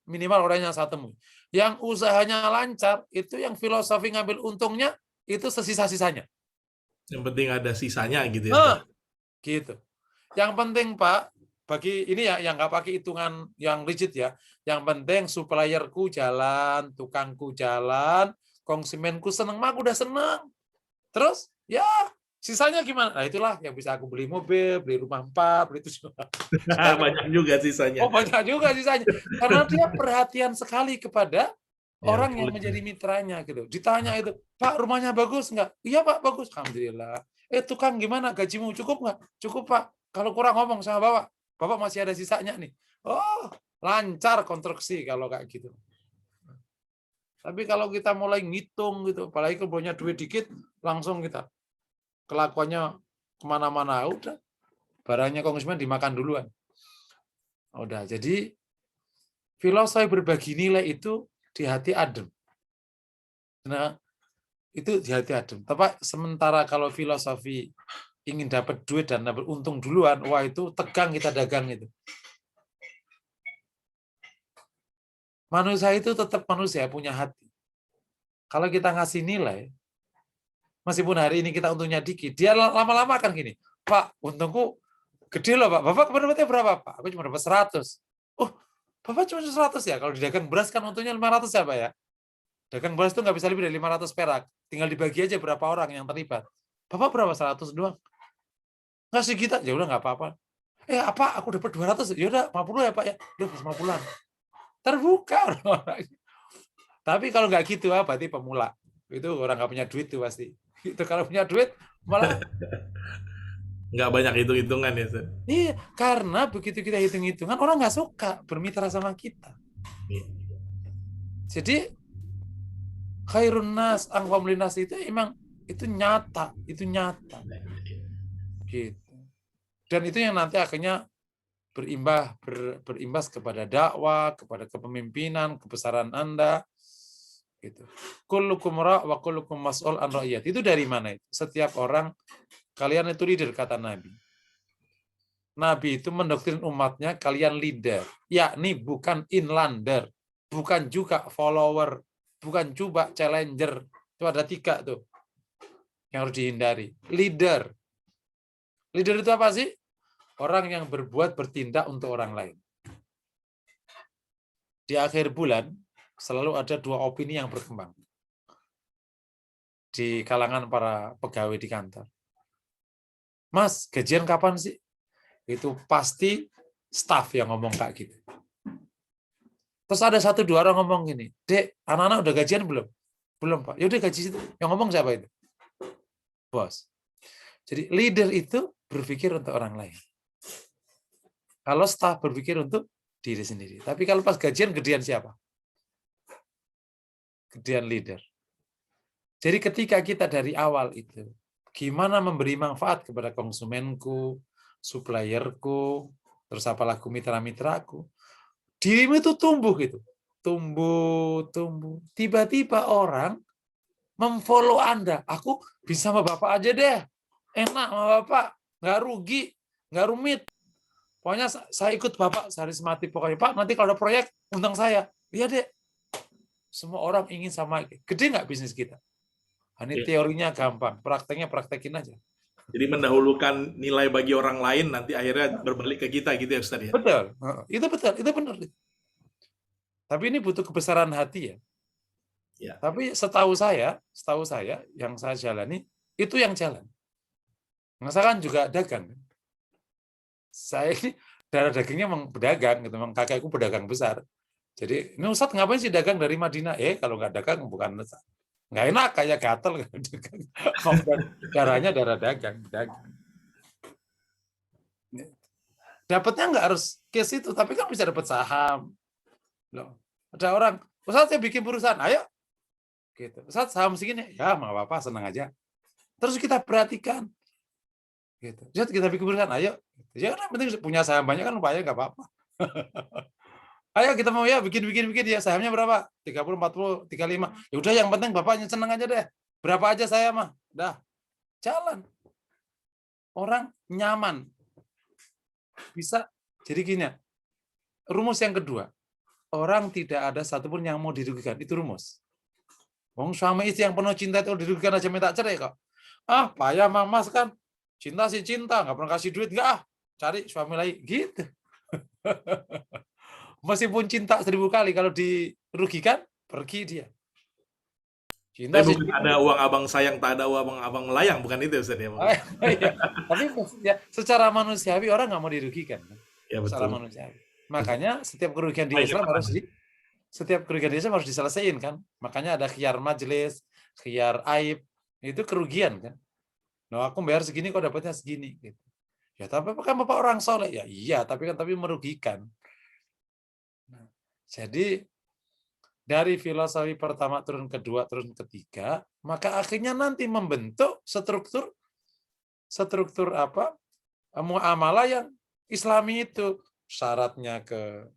minimal orang yang saya temui. Yang usahanya lancar, itu yang filosofi ngambil untungnya, itu sesisa-sisanya. Yang penting ada sisanya gitu ya, Ustaz. Nah, gitu. Yang penting, Pak, bagi ini ya yang nggak pakai hitungan yang rigid ya. Yang penting supplierku jalan, tukangku jalan, konsumenku seneng, mah aku udah seneng. Terus ya sisanya gimana? Nah itulah yang bisa aku beli mobil, beli rumah 4, beli itu semua. Banyak juga sisanya. Oh banyak juga sisanya. Karena dia perhatian sekali kepada Ya, orang yang betul. menjadi mitranya gitu. Ditanya itu, Pak rumahnya bagus nggak? Iya Pak bagus. Alhamdulillah. Tukang gimana gajimu cukup nggak? Cukup Pak. Kalau kurang ngomong sama Bapak. Bapak masih ada sisanya nih. Oh lancar konstruksi kalau kayak gitu. Tapi kalau kita mulai ngitung gitu, apalagi kalau punya duit dikit, langsung kita kelakuannya kemana-mana. Udah, barangnya konsumen dimakan duluan. Udah, jadi filosofi berbagi nilai itu di hati adem. Nah, itu di hati adem. Tapi sementara kalau filosofi ingin dapat duit dan dapat untung duluan, wah itu tegang kita dagang itu. Manusia itu tetap manusia, punya hati. Kalau kita ngasih nilai, meskipun hari ini kita untungnya dikit, dia lama-lama akan gini, Pak, untungku gede loh Pak. Bapak kemarin dapatnya berapa Pak? Aku cuma dapat 100. Oh, Bapak cuma 100 ya? Kalau di dagang beras kan untungnya 500 ya Pak ya? Dagang beras itu nggak bisa lebih dari 500 perak. Tinggal dibagi aja berapa orang yang terlibat. Bapak berapa? 100 doang. Nggak segitu, ya udah nggak apa-apa. Apa? Aku dapat 200. Ya udah 50 ya Pak ya. Udah 50-an. Terbuka orang. Tapi kalau nggak gitu, berarti pemula. Itu orang nggak punya duit tuh pasti. Itu kalau punya duit malah Nggak banyak hitung-hitungan ya, Ustaz. iya, karena begitu kita hitung-hitungan orang nggak suka bermitra sama kita. Iya. Jadi khairun nas angfa'um linnas itu emang itu nyata, gitu. Dan itu yang nanti akhirnya berimbas kepada dakwah, kepada kepemimpinan, kebesaran Anda, gitu. Kullukum ra' wa kullukum mas'ul an ra'iyat. Itu dari mana itu? Setiap orang kalian itu leader kata Nabi. Nabi itu mendoktrin umatnya kalian leader, yakni bukan inlander, bukan juga follower, bukan juga challenger. Itu ada 3 tuh yang harus dihindari. Leader. Leader itu apa sih? Orang yang bertindak untuk orang lain. Di akhir bulan selalu ada 2 opini yang berkembang di kalangan para pegawai di kantor. Mas, gajian kapan sih? Itu pasti staff yang ngomong kayak gitu. Terus ada 1-2 orang ngomong gini, Dek, anak-anak udah gajian belum? Belum, Pak. Ya udah gaji situ. Yang ngomong siapa itu? Bos. Jadi leader itu berpikir untuk orang lain. Kalau staff berpikir untuk diri sendiri. Tapi kalau pas gajian, gedean siapa? Gedean leader. Jadi ketika kita dari awal itu, gimana memberi manfaat kepada konsumenku, supplierku, terus apalagi mitra-mitraku, dirimu itu tumbuh gitu. Tumbuh. Tiba-tiba orang memfollow Anda. Aku bisa sama Bapak aja deh. Enak sama Bapak. Nggak rugi. Nggak rumit. Pokoknya saya ikut Bapak sehari semati. Pokoknya Pak, nanti kalau ada proyek, undang saya. Iya deh. Semua orang ingin sama. Gede nggak bisnis kita? Ini teorinya gampang. Prakteknya praktekin aja. Jadi mendahulukan nilai bagi orang lain, nanti akhirnya berbalik ke kita gitu ya, Ustaz ya? Betul. Itu betul. Itu benar. Tapi ini butuh kebesaran hati ya. Ya. Tapi setahu saya yang saya jalani itu yang jalan. Saya kan juga dagang. Saya ini darah dagingnya memang pedagang, gitu. Memang kakekku pedagang besar. Jadi ini Ustadz ngapain sih dagang dari Madinah? Kalau nggak dagang bukan Ustadz. Nggak enak kayak gatel. Darahnya darah dagang. Dapatnya nggak harus case itu, tapi kan bisa dapat saham. Loh, ada orang, Ustadz saya bikin perusahaan, ayo. Gitu. Ustadz saham segini, ya nggak apa-apa, senang aja. Terus kita perhatikan. Gitu. Jadi kita pikirkan, ayo. Ya udah, penting punya saham banyak kan upaya nggak apa-apa. Ayo kita mau ya bikin ya, sahamnya berapa? 30, 40, 35. Ya udah, yang penting bapaknya senang aja deh. Berapa aja saya mah. Dah. Jalan. Orang nyaman. Bisa. Jadi gini, rumus yang kedua. Orang tidak ada satupun yang mau dirugikan. Itu rumus. Wong suami istri yang penuh cinta itu dirugikan aja minta cerai kok. Ah, payah Mas kan. Cinta sih cinta, nggak pernah kasih duit, nggak ah. Cari suami lagi. Gitu. Meskipun cinta 1000 kali, kalau dirugikan, pergi dia. Cinta Tapi sih bukan cinta. ada uang abang sayang, tak ada uang abang melayang, bukan itu Ustaz ya? Iya. Tapi ya, secara manusiawi orang nggak mau dirugikan. Ya Secara betul. manusiawi. Makanya setiap kerugian di Banyak Islam teman. setiap kerugian di Islam harus diselesaikan kan. Makanya ada khiyar majelis, khiyar aib. Itu kerugian kan. Nah, aku bayar segini kok dapatnya segini gitu. Ya, tapi kan Bapak orang soleh. Ya iya, tapi merugikan. Nah, jadi dari filosofi pertama turun kedua, turun ketiga, maka akhirnya nanti membentuk struktur apa? Muamalah yang Islami itu. Syaratnya ke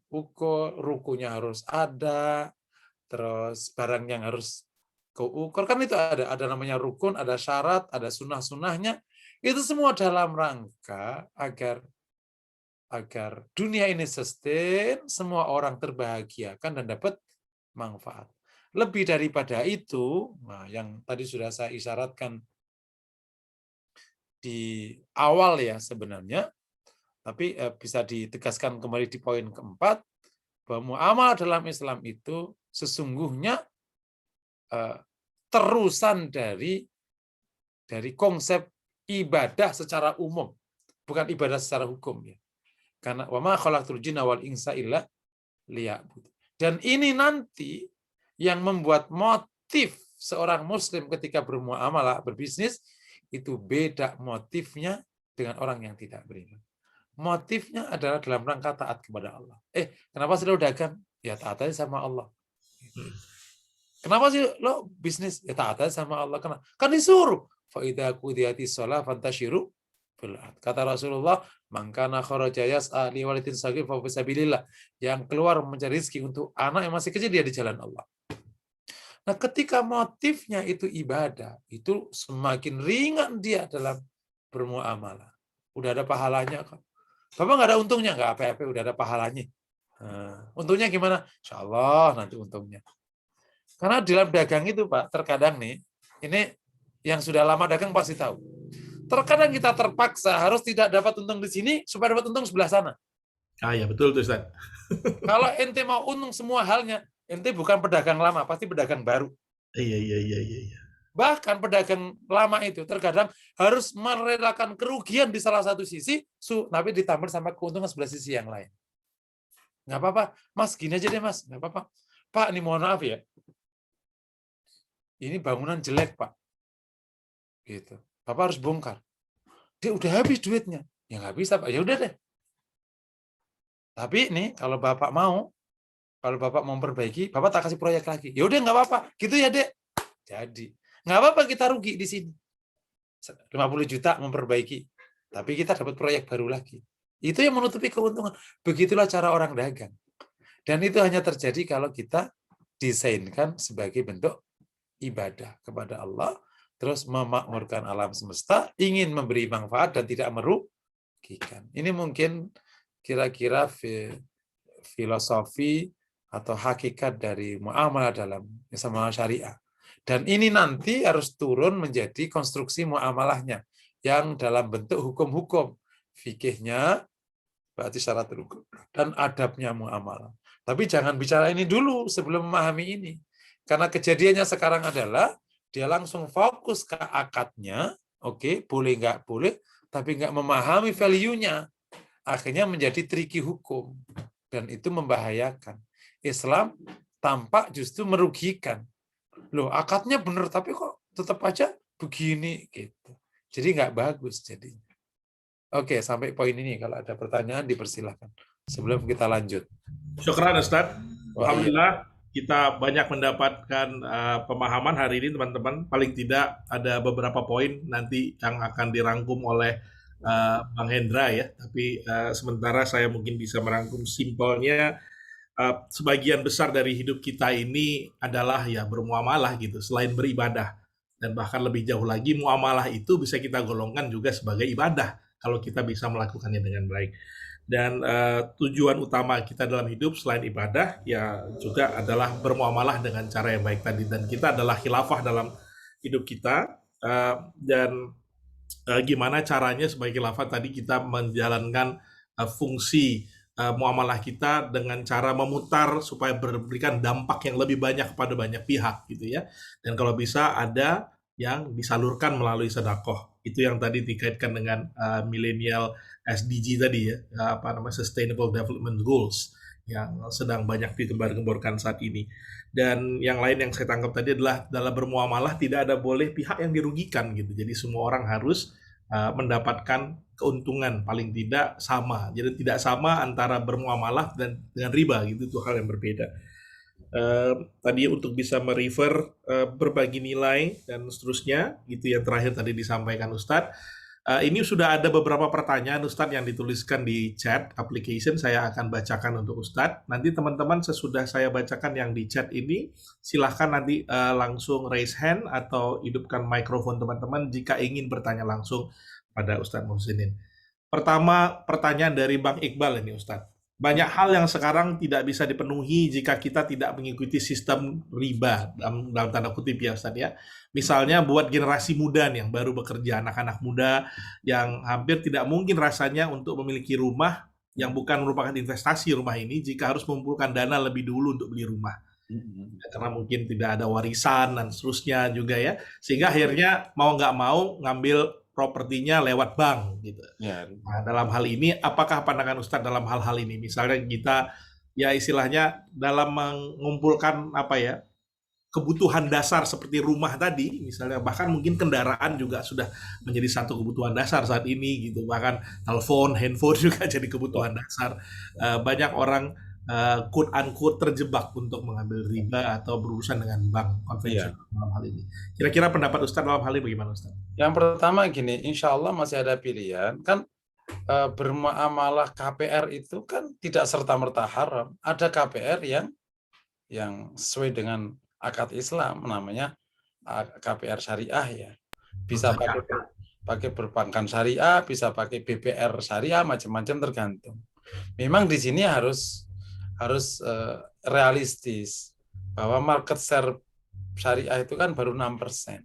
rukunya harus ada, terus barang yang harus keukur kan itu ada namanya rukun, ada syarat, ada sunnah-sunnahnya. Itu semua dalam rangka agar dunia ini sustain, semua orang terbahagiakan dan dapat manfaat. Lebih daripada itu, nah yang tadi sudah saya isyaratkan di awal ya sebenarnya, tapi bisa ditegaskan kembali di poin keempat, bahwa muamalah dalam Islam itu sesungguhnya terusan dari konsep ibadah secara umum, bukan ibadah secara hukum ya. Karena wa ma khalaqtul jinna wal insa illa liya'budun. Dan ini nanti yang membuat motif seorang muslim ketika bermuamalah, berbisnis, itu beda motifnya dengan orang yang tidak beriman. Motifnya adalah dalam rangka taat kepada Allah. Kenapa sih lo dagang? Ya taat aja sama Allah. Kenapa sih lo bisnis? Ya taat aja sama Allah. Kenapa? Kan disuruh. Fa'idha qudiyati sholah fantashiru fil ard. Kata Rasulullah, man kana kharaja yas'a li walidin saghir fa fisabilillah. Yang keluar mencari rezeki untuk anak yang masih kecil, dia di jalan Allah. Nah, ketika motifnya itu ibadah, itu semakin ringan dia dalam bermuamalah. Udah ada pahalanya kok. Bapak nggak ada untungnya, nggak apa-apa, udah ada pahalanya. Untungnya gimana? Insya Allah nanti untungnya. Karena dalam dagang itu Pak, terkadang nih, ini yang sudah lama dagang pasti tahu. Terkadang kita terpaksa harus tidak dapat untung di sini supaya dapat untung sebelah sana. Ah ya betul tuh Ustaz. Kalau ente mau untung semua halnya, ente bukan pedagang lama, pasti pedagang baru. Iya. Bahkan pedagang lama itu terkadang harus merelakan kerugian di salah satu sisi, tapi ditambah sama keuntungan sebelah sisi yang lain. Nggak apa-apa, Mas, gini aja deh Mas, nggak apa-apa. Pak, ini mohon maaf ya, ini bangunan jelek Pak. Gitu. Bapak harus bongkar. Dia udah habis duitnya. Ya nggak bisa Pak, ya udah deh. Tapi nih, kalau Bapak mau memperbaiki, Bapak tak kasih proyek lagi. Ya udah nggak apa-apa, gitu ya Dek. Jadi, nggak apa-apa kita rugi di sini. 50 juta memperbaiki. Tapi kita dapat proyek baru lagi. Itu yang menutupi keuntungan. Begitulah cara orang dagang. Dan itu hanya terjadi kalau kita desainkan sebagai bentuk ibadah kepada Allah, terus memakmurkan alam semesta, ingin memberi manfaat dan tidak merugikan. Ini mungkin kira-kira filosofi atau hakikat dari muamalah dalam muamalah syariah. Dan ini nanti harus turun menjadi konstruksi muamalahnya yang dalam bentuk hukum-hukum. Fikihnya, berarti syarat rukun, dan adabnya muamalah. Tapi jangan bicara ini dulu sebelum memahami ini. Karena kejadiannya sekarang adalah dia langsung fokus ke akadnya, oke, boleh nggak boleh, tapi nggak memahami value-nya. Akhirnya menjadi tricky hukum. Dan itu membahayakan. Islam tampak justru merugikan. Loh, akadnya benar, tapi kok tetap aja begini gitu. Jadi nggak bagus jadinya. Oke, sampai poin ini. Kalau ada pertanyaan dipersilahkan. Sebelum kita lanjut. Syukran Ustaz. Wah, iya. Alhamdulillah kita banyak mendapatkan pemahaman hari ini teman-teman. Paling tidak ada beberapa poin nanti yang akan dirangkum oleh Bang Hendra ya. Tapi sementara saya mungkin bisa merangkum simpelnya. Sebagian besar dari hidup kita ini adalah ya bermuamalah gitu, selain beribadah. Dan bahkan lebih jauh lagi, muamalah itu bisa kita golongkan juga sebagai ibadah kalau kita bisa melakukannya dengan baik. Dan tujuan utama kita dalam hidup selain ibadah ya juga adalah bermuamalah dengan cara yang baik tadi. Dan kita adalah khilafah dalam hidup kita. Dan gimana caranya sebagai khilafah tadi kita menjalankan fungsi muamalah kita dengan cara memutar supaya memberikan dampak yang lebih banyak kepada banyak pihak gitu ya. Dan kalau bisa ada yang disalurkan melalui sedekah. Itu yang tadi dikaitkan dengan millennial SDG tadi ya, apa namanya Sustainable Development Goals yang sedang banyak digembar-gemborkan saat ini. Dan yang lain yang saya tangkap tadi adalah dalam bermuamalah tidak ada boleh pihak yang dirugikan gitu. Jadi semua orang harus mendapatkan keuntungan paling tidak sama. Jadi tidak sama antara bermuamalah dan dengan riba gitu, itu hal yang berbeda. Tadi untuk bisa merefer berbagi nilai dan seterusnya, gitu yang terakhir tadi disampaikan Ustadz. Ini sudah ada beberapa pertanyaan Ustadz yang dituliskan di chat application, saya akan bacakan untuk Ustadz. Nanti teman-teman sesudah saya bacakan yang di chat ini, silahkan nanti langsung raise hand atau hidupkan mikrofon teman-teman jika ingin bertanya langsung pada Ustadz Muhsinin. Pertama, pertanyaan dari Bang Iqbal ini Ustadz. Banyak hal yang sekarang tidak bisa dipenuhi jika kita tidak mengikuti sistem riba, dalam tanda kutip ya Ustadz ya. Misalnya buat generasi muda nih yang baru bekerja, anak-anak muda yang hampir tidak mungkin rasanya untuk memiliki rumah yang bukan merupakan investasi rumah ini jika harus mengumpulkan dana lebih dulu untuk beli rumah. Karena mungkin tidak ada warisan dan seterusnya juga ya. Sehingga akhirnya mau nggak mau ngambil propertinya lewat bank gitu. Ya. Nah, dalam hal ini, apakah pandangan Ustadz dalam hal-hal ini? Misalnya kita, ya istilahnya dalam mengumpulkan apa ya, kebutuhan dasar seperti rumah tadi, misalnya bahkan mungkin kendaraan juga sudah menjadi satu kebutuhan dasar saat ini gitu. Bahkan telepon, handphone juga jadi kebutuhan dasar. Banyak orang quote unquote terjebak untuk mengambil riba atau berurusan dengan bank konvensional dalam hal ini. Kira-kira pendapat Ustadz dalam hal ini bagaimana Ustadz? Yang pertama gini, insya Allah masih ada pilihan. Kan bermuamalah KPR itu kan tidak serta-merta haram. Ada KPR yang sesuai dengan akad Islam, namanya KPR syariah ya. Bisa pakai perbankan syariah, bisa pakai BPR syariah, macam-macam tergantung. Memang di sini harus realistis bahwa market share syariah itu kan baru 6%.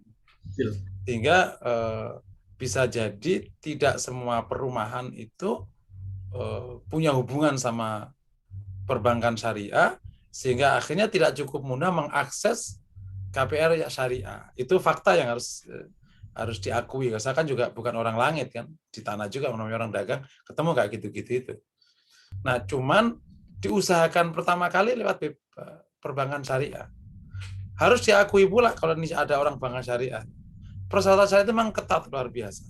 Sehingga bisa jadi tidak semua perumahan itu punya hubungan sama perbankan syariah, sehingga akhirnya tidak cukup mudah mengakses KPR syariah. Itu fakta yang harus diakui. Saya kan juga bukan orang langit kan, di tanah juga namanya orang dagang, ketemu kayak gitu-gitu itu. Nah, cuman diusahakan pertama kali lewat perbankan syariah. Harus diakui pula kalau ini ada orang bank syariah. Persyaratan syariah itu memang ketat luar biasa.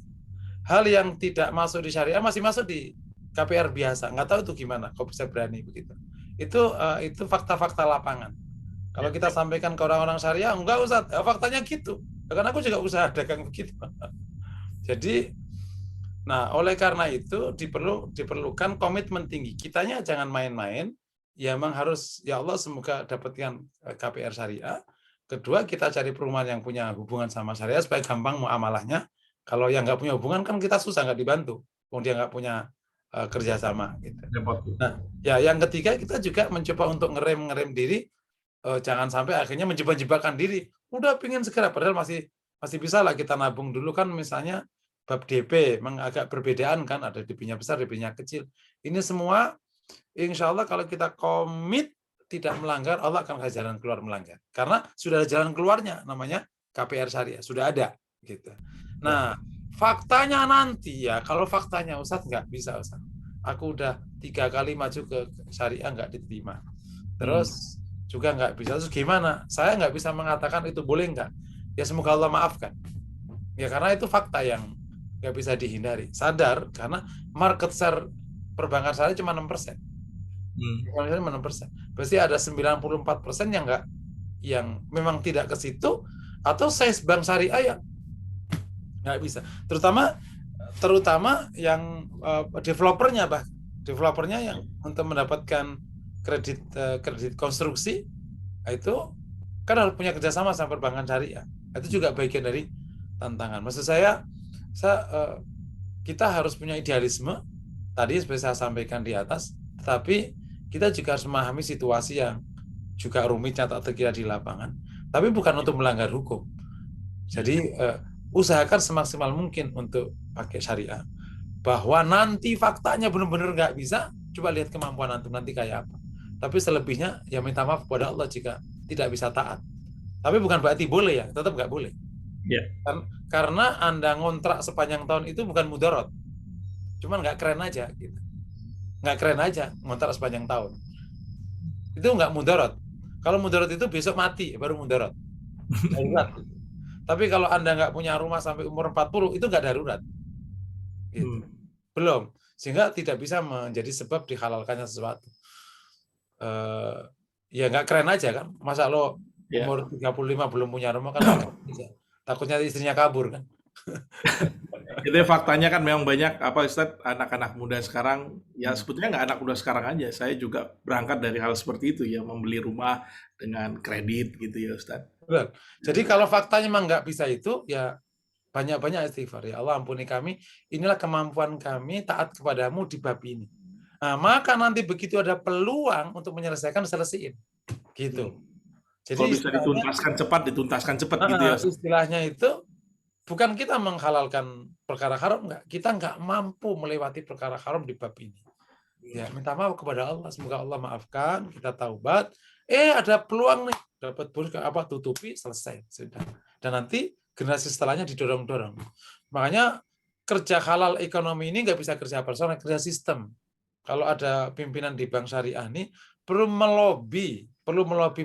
Hal yang tidak masuk di syariah masih masuk di KPR biasa. Nggak tahu itu gimana, kok bisa berani begitu. Itu fakta-fakta lapangan. Kalau kita sampaikan ke orang-orang syariah, enggak Ustaz, faktanya gitu. Karena aku juga usaha dagang begitu. Jadi, nah oleh karena itu diperlukan komitmen tinggi. Kitanya jangan main-main. Ya memang harus, ya Allah semoga dapatkan KPR syariah. Kedua, kita cari perumahan yang punya hubungan sama syariah supaya gampang muamalahnya. Kalau yang nggak punya hubungan kan kita susah, nggak dibantu. Kalau dia nggak punya kerjasama. Gitu. Nah, ya yang ketiga kita juga mencoba untuk ngerem diri, jangan sampai akhirnya menjebak-jebakan diri. Udah pingin segera, padahal masih bisa lah kita nabung dulu kan, misalnya bab DP, memang agak perbedaan kan, ada DP-nya besar, DP-nya kecil. Ini semua, insya Allah kalau kita komit tidak melanggar, Allah akan kasih jalan keluar melanggar. Karena sudah ada jalan keluarnya, namanya KPR syariah, sudah ada. Gitu. Nah, faktanya nanti ya, kalau faktanya Ustadz nggak bisa Ustadz. Aku udah 3 kali maju ke syariah nggak diterima. Terus juga nggak bisa. Terus gimana? Saya nggak bisa mengatakan itu boleh nggak. Ya semoga Allah maafkan. Ya karena itu fakta yang nggak bisa dihindari. Sadar karena market share perbankan syariah cuma 6%. Misalnya 6%. Berarti ada 94% yang enggak, yang memang tidak ke situ, atau size bank syariah yang nggak bisa. Terutama yang developernya, yang untuk mendapatkan kredit konstruksi, itu kan harus punya kerjasama sama perbankan syariah. Itu juga bagian dari tantangan. Maksud saya kita harus punya idealisme tadi seperti saya sampaikan di atas, tetapi kita juga harus memahami situasi yang juga rumitnya tak terkira di lapangan, tapi bukan untuk melanggar hukum. Jadi usahakan semaksimal mungkin untuk pakai syariah. Bahwa nanti faktanya benar-benar nggak bisa, coba lihat kemampuan antum nanti kayak apa. Tapi selebihnya ya minta maaf kepada Allah jika tidak bisa taat. Tapi bukan berarti boleh ya, tetap nggak boleh. Ya. Karena Anda ngontrak sepanjang tahun itu bukan mudarat. Cuman nggak keren aja gitu. Nggak keren aja ngontrak sepanjang tahun. Itu nggak mudarat. Kalau mudarat itu besok mati baru mudarat. Darurat. Tapi kalau Anda nggak punya rumah sampai umur 40, itu nggak darurat. Gitu. Belum. Sehingga tidak bisa menjadi sebab dihalalkannya sesuatu. Ya nggak keren aja kan. Masa lo umur 35 belum punya rumah kan? Takutnya istrinya kabur kan. Itu faktanya kan memang banyak Ustadz, anak-anak muda sekarang, ya sebetulnya nggak anak muda sekarang aja, saya juga berangkat dari hal seperti itu ya, membeli rumah dengan kredit gitu ya Ustadz. Betul. Jadi kalau faktanya memang nggak bisa itu, ya banyak-banyak istighfar. Ya Allah ampuni kami, inilah kemampuan kami taat kepadamu di bab ini. Nah, maka nanti begitu ada peluang untuk menyelesaikan, selesaiin. Gitu. Jadi kalau bisa dituntaskan cepat gitu ya. Istilahnya itu bukan kita menghalalkan perkara haram, enggak. Kita enggak mampu melewati perkara haram di bab ini. Ya, minta maaf kepada Allah, semoga Allah maafkan, kita taubat. Ada peluang nih, dapat bonus tutupi, selesai, sudah. Dan nanti generasi setelahnya didorong-dorong. Makanya kerja halal ekonomi ini nggak bisa kerja personal, kerja sistem. Kalau ada pimpinan di bank syariah ini perlu melobi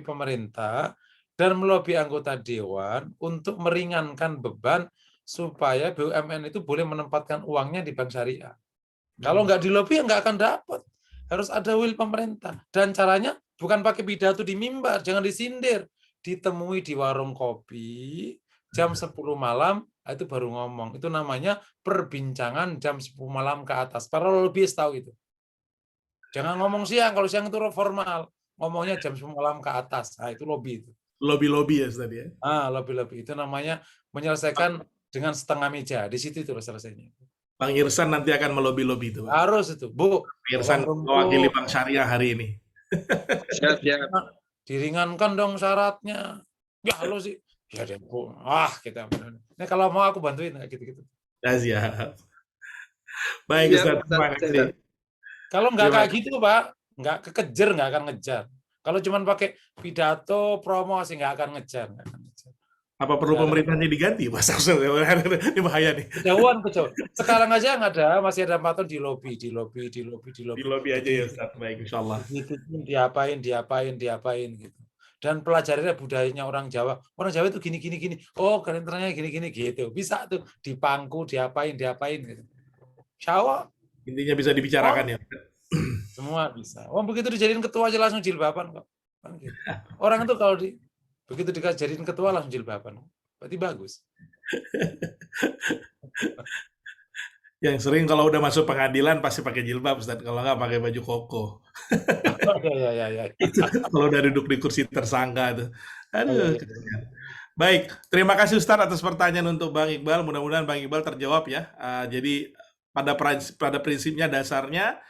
pemerintah dan melobi anggota dewan untuk meringankan beban supaya BUMN itu boleh menempatkan uangnya di bank syariah. Kalau nggak dilobi, nggak akan dapat. Harus ada will pemerintah. Dan caranya bukan pakai pidato di mimbar, jangan disindir. Ditemui di warung kopi, jam 10 malam, itu baru ngomong. Itu namanya perbincangan jam 10 malam ke atas. Para lobbyist tahu itu. Jangan ngomong siang, kalau siang itu formal. Ngomongnya jam 10 malam ke atas. Nah, itu lobby itu. Lobby ya Ustaz ya? Lobby. Itu namanya menyelesaikan dengan setengah meja. Di situ itu selesainya. Bang Irsan nanti akan melobi-lobi itu. Harus itu, Bu. Bang Irsan mewakili Bank Syariah hari ini. Siap. Diringankan dong syaratnya. Ya lo sih. Ya deh, Bu. Kita. Nah, kalau mau aku bantuin gitu-gitu. Siap. Baik, Ustaz. Terima kasih. Kalau nggak kayak gitu, Pak, nggak kekejar, nggak akan ngejar. Kalau cuma pakai pidato, promosi, nggak akan ngejar. Apa perlu pemerintahnya diganti, Mas? Ini bahaya nih. Kejauhan. Sekarang aja nggak ada, masih ada 4 tahun di lobi. Di lobi aja ya, Ustaz. Baik, insyaallah. Diapain gitu. Dan pelajarinya budayanya orang Jawa. Orang Jawa itu gini. Oh, kalendernya gini gitu. Bisa tuh dipangku, diapain gitu. Jawa. Intinya bisa dibicarakan ya. Semua bisa. Begitu dijadiin ketua aja langsung jilbaban kok. Kan gitu. Orang itu kalau begitu dijadiin ketua langsung jilbaban. Berarti bagus. Yang sering kalau udah masuk pengadilan pasti pakai jilbab, Ustaz. Kalau nggak pakai baju koko. Ya. Kalau udah duduk di kursi tersangka tuh. Aduh. Baik, terima kasih Ustaz atas pertanyaan untuk Bang Iqbal. Mudah-mudahan Bang Iqbal terjawab ya. Jadi pada prinsipnya dasarnya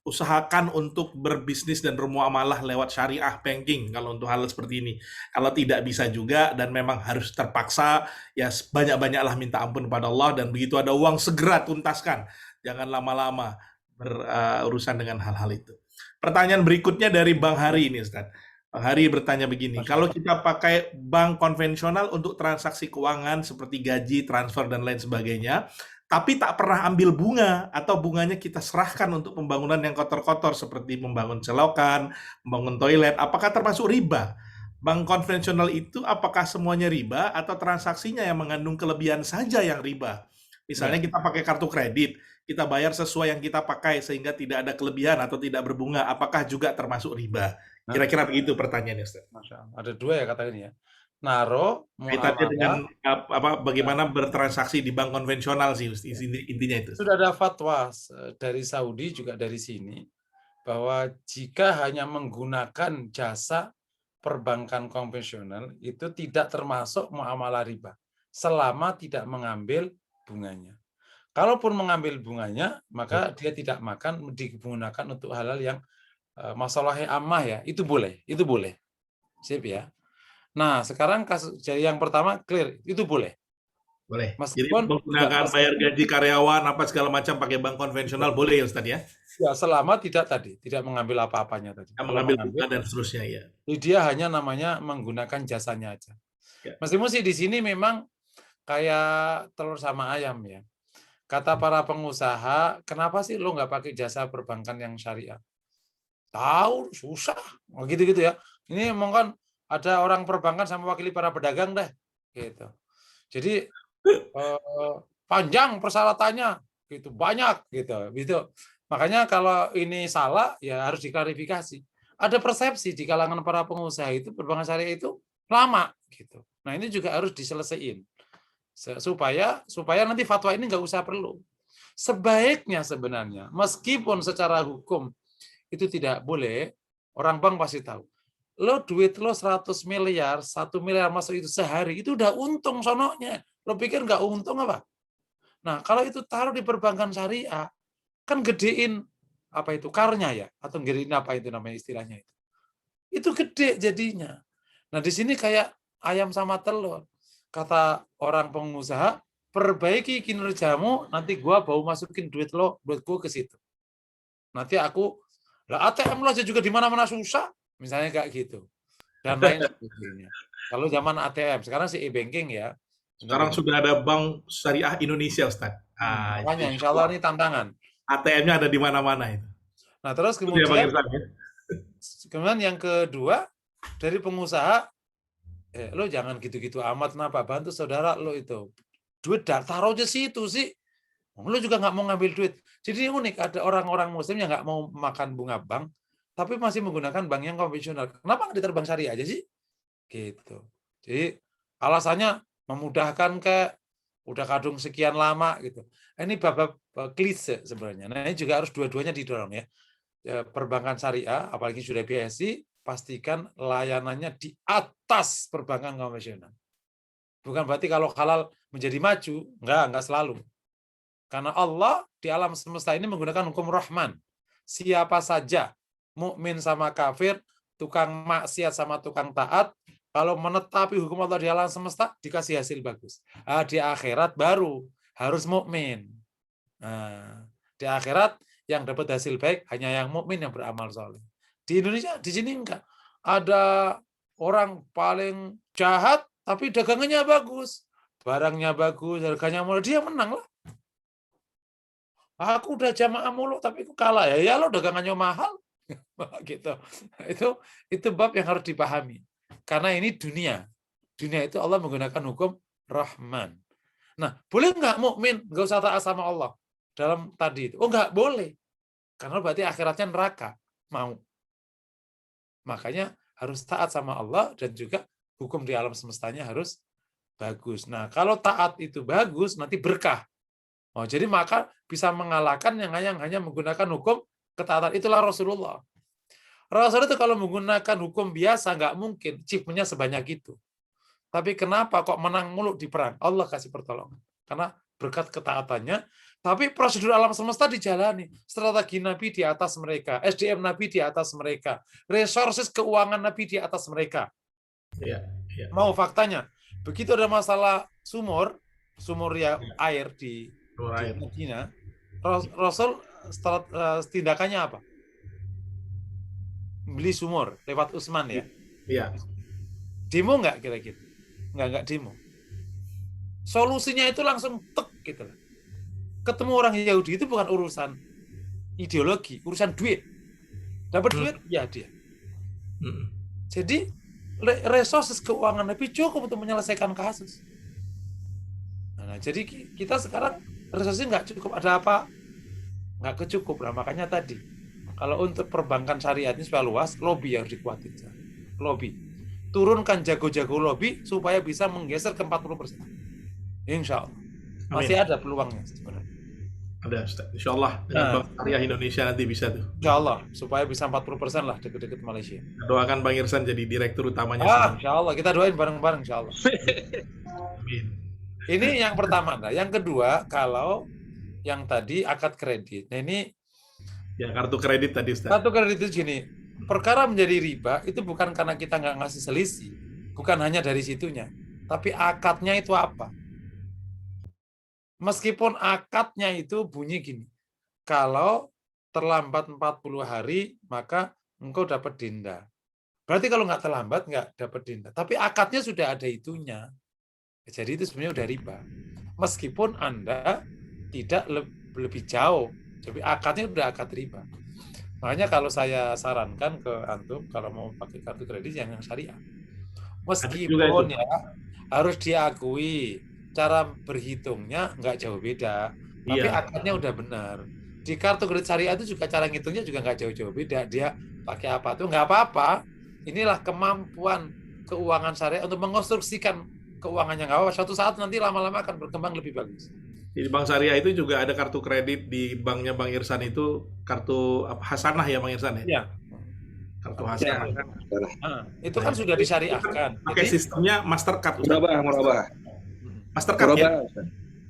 usahakan untuk berbisnis dan bermuamalah lewat syariah banking kalau untuk hal seperti ini. Kalau tidak bisa juga dan memang harus terpaksa, ya banyak-banyaklah minta ampun kepada Allah, dan begitu ada uang segera tuntaskan. Jangan lama-lama berurusan dengan hal-hal itu. Pertanyaan berikutnya dari Bang Hari ini, Ustaz. Bang Hari bertanya begini, kalau kita pakai bank konvensional untuk transaksi keuangan seperti gaji, transfer, dan lain sebagainya, tapi tak pernah ambil bunga atau bunganya kita serahkan untuk pembangunan yang kotor-kotor seperti membangun selokan, membangun toilet, apakah termasuk riba? Bank konvensional itu apakah semuanya riba atau transaksinya yang mengandung kelebihan saja yang riba? Misalnya kita pakai kartu kredit, kita bayar sesuai yang kita pakai sehingga tidak ada kelebihan atau tidak berbunga, apakah juga termasuk riba? Kira-kira begitu pertanyaannya, Ustaz. Masya Allah. Ada dua ya kata ini ya. Naro Kaitannya dengan muamalah bagaimana bertransaksi di bank konvensional sih, intinya itu. sudah ada fatwa dari Saudi juga dari sini bahwa jika hanya menggunakan jasa perbankan konvensional itu tidak termasuk muamalah riba selama tidak mengambil bunganya. Kalaupun mengambil bunganya, maka dia tidak makan digunakan untuk hal-hal yang masalahnya ammah ya, itu boleh, itu boleh. Sip ya. Nah, sekarang kasus jadi yang pertama clear, itu boleh. Boleh. Meskipun jadi menggunakan bayar gaji karyawan apa segala macam pakai bank konvensional boleh ya Ustaz ya? Ya, selama tidak mengambil apa-apanya tadi. Yang Kalau mengambil mengambil, bunga dan seterusnya ya. dia hanya namanya menggunakan jasanya aja. Ya. Meskipun sih di sini memang kayak telur sama ayam ya. Kata para pengusaha, kenapa sih lo nggak pakai jasa perbankan yang syariah? Tahu, susah. Gitu-gitu ya. Ini emang kan ada orang perbankan sama wakili para pedagang deh. Gitu. Jadi panjang persyaratannya, gitu banyak gitu. Makanya kalau ini salah ya harus diklarifikasi. Ada persepsi di kalangan para pengusaha itu perbankan syariah itu lama gitu. Nah ini juga harus diselesaikan supaya nanti fatwa ini nggak usah perlu. Sebaiknya sebenarnya meskipun secara hukum itu tidak boleh, orang bank pasti tahu. Lo duit lo 100 miliar, 1 miliar masuk itu sehari, itu udah untung sononya. Lo pikir nggak untung apa? Nah, kalau itu taruh di perbankan syariah, kan gedein apa itu karnya ya, atau gedein apa itu namanya istilahnya itu. Itu gede jadinya. Nah, di sini kayak ayam sama telur. Kata orang pengusaha, perbaiki kinerjamu, nanti gua bau masukin duit lo, duit gua ke situ. Nanti aku, lah ATM lo aja juga di mana-mana susah, misalnya kayak gitu. Dan lain sebagainya. Kalau zaman ATM, sekarang sih e-banking ya. Sekarang sudah ada bank syariah Indonesia, Ustaz. Makanya insya Allah ini tantangan. ATM-nya ada di mana-mana itu. Nah, terus kemudian yang kedua, dari pengusaha, lo jangan gitu-gitu amat, kenapa? Bantu saudara lo itu. Duit taruh aja situ sih. Lo juga nggak mau ngambil duit. Jadi unik, ada orang-orang muslim yang nggak mau makan bunga bank, tapi masih menggunakan bank yang konvensional. Kenapa nggak diterbang syariah aja sih? Gitu. Jadi alasannya memudahkan udah kadung sekian lama gitu. Ini bab klise sebenarnya. Nah ini juga harus dua-duanya didorong ya. Perbankan syariah, apalagi sudah BSI, pastikan layanannya di atas perbankan konvensional. Bukan berarti kalau halal menjadi maju, enggak selalu. Karena Allah di alam semesta ini menggunakan hukum Rahman. Siapa saja, mukmin sama kafir, tukang maksiat sama tukang taat, kalau menetapi hukum Allah di alam semesta, dikasih hasil bagus. Di akhirat baru harus mukmin. Nah, di akhirat yang dapat hasil baik hanya yang mukmin yang beramal soleh. Di Indonesia di sini enggak. Ada orang paling jahat tapi dagangannya bagus, barangnya bagus, harganya murah, dia menang lah. Aku udah jamaah mulu tapi aku kalah ya. Ya lo dagangannya mahal. Gitu. Itu bab yang harus dipahami. Karena ini dunia. Dunia itu Allah menggunakan hukum Rahman. Nah, boleh nggak mukmin nggak usah taat sama Allah dalam tadi itu? Oh, nggak boleh. Karena berarti akhiratnya neraka. Mau. Makanya harus taat sama Allah dan juga hukum di alam semestanya harus bagus. Nah, kalau taat itu bagus, nanti berkah. Oh, jadi maka bisa mengalahkan yang hanya menggunakan hukum ketaatan. Itulah Rasulullah. Rasulullah itu kalau menggunakan hukum biasa nggak mungkin achievement-nya sebanyak itu. Tapi kenapa kok menang mulu di perang? Allah kasih pertolongan. Karena berkat ketaatannya. Tapi prosedur alam semesta dijalani. Strategi Nabi di atas mereka. SDM Nabi di atas mereka. Resources keuangan Nabi di atas mereka. Ya. Mau faktanya. Begitu ada masalah sumur ya, air di Madinah, Rasul tindakannya apa? Beli sumur lewat Utsman ya. Iya. Demo nggak kira-kira? Nggak demo. Solusinya itu langsung tek gitu. Ketemu orang Yahudi itu bukan urusan ideologi, urusan duit. Dapat duit, ya dia. Jadi resources keuangan Nabi cukup untuk menyelesaikan kasus. Nah, jadi kita sekarang resources nggak cukup. Ada apa? nggak kecukup. Nah, makanya tadi kalau untuk perbankan syariat ini supaya luas, lobby yang dikuatin. Lobby. Turunkan jago-jago lobby supaya bisa menggeser ke 40%. Insya Allah. Amin. Masih ada peluangnya sebenarnya. Ada Ustaz. Insya Allah dengan Nah, Bank Syariah Indonesia nanti bisa tuh. insya Allah supaya bisa 40% lah deket-deket Malaysia. Doakan Bang Irsan jadi direktur utamanya segera. Insya Allah kita doain bareng-bareng insya Allah. Amin. Ini yang pertama. Nah, yang kedua, kalau yang tadi akad kredit. Nah, ini Ya, kartu kredit tadi Ustaz. kartu kredit itu gini, perkara menjadi riba itu bukan karena kita nggak ngasih selisih, bukan hanya dari situnya, tapi akadnya itu apa? Meskipun akadnya itu bunyi gini, kalau terlambat 40 hari, maka engkau dapat denda. Berarti kalau nggak terlambat, nggak dapat denda. Tapi akadnya sudah ada itunya. Jadi itu sebenarnya udah riba. Meskipun Anda tidak lebih jauh, tapi akadnya udah akad riba. Makanya kalau saya sarankan ke Antum, kalau mau pakai kartu kredit yang syariah. Meskipun ya, harus diakui, cara berhitungnya nggak jauh beda. Tapi Iya. akadnya udah benar. Di kartu kredit syariah itu juga cara ngitungnya juga nggak jauh-jauh beda. Dia pakai apa tuh nggak apa-apa. Inilah kemampuan keuangan syariah untuk mengonstruksikan keuangannya nggak apa-apa. Suatu saat nanti lama-lama akan berkembang lebih bagus. Di Bank Syariah itu juga ada kartu kredit di banknya Bang Irsan itu kartu Hasanah ya Bang Irsan ya? Iya. Kartu Ya. Hasanah. Nah, itu kan sudah disyariahkan. Pakai Jadi, sistemnya Mastercard. Murabah. Mastercard ya?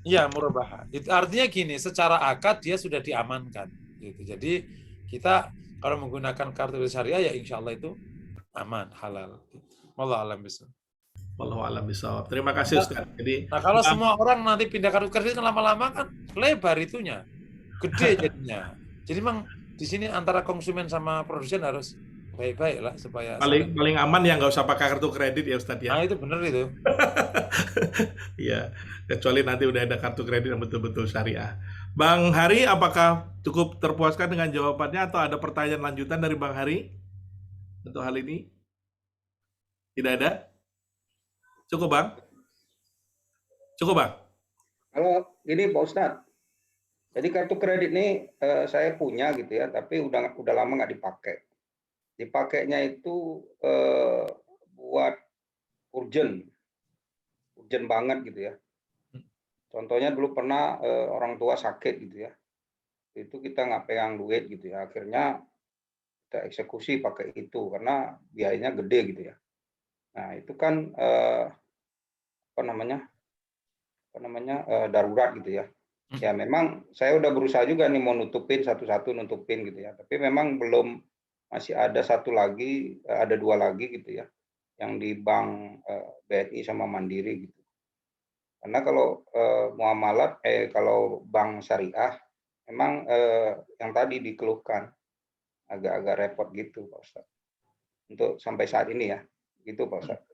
iya, murabah. Itu artinya gini, secara akad dia sudah diamankan. Gitu. Jadi kita kalau menggunakan kartu syariah ya insya Allah itu aman, halal. Wallahu a'lam bishawab. Wallahu a'lam bishawab. Terima kasih Ustaz. Jadi, Nah, kalau semua orang nanti pindah kartu kredit kan lama-lama kan lebar itunya. Gede jadinya. Jadi memang di sini antara konsumen sama produsen harus baik-baik lah supaya paling aman ya nggak usah pakai kartu kredit ya Ustaz ya. Nah, itu benar itu. Iya, kecuali nanti udah ada kartu kredit yang betul-betul syariah. Bang Hari, apakah cukup terpuaskan dengan jawabannya atau ada pertanyaan lanjutan dari Bang Hari untuk hal ini? Tidak ada? Cukup Bang? Cukup Bang? Kalau gini Pak Ustadz, jadi kartu kredit ini saya punya gitu ya, tapi udah lama nggak dipakai. Dipakainya itu buat urgent banget gitu ya. Contohnya dulu pernah orang tua sakit gitu ya, itu kita nggak pegang duit gitu ya, akhirnya kita eksekusi pakai itu karena biayanya gede gitu ya. Nah itu kan darurat gitu ya. Ya memang saya udah berusaha juga nih mau nutupin satu-satu nutupin gitu ya, tapi memang belum, masih ada satu lagi, ada dua lagi gitu ya, yang di bank BRI sama Mandiri gitu. Karena kalau muamalat kalau bank syariah memang yang tadi dikeluhkan agak-agak repot gitu Pak Ustadz. Untuk sampai saat ini ya, gitu Pak Ustadz.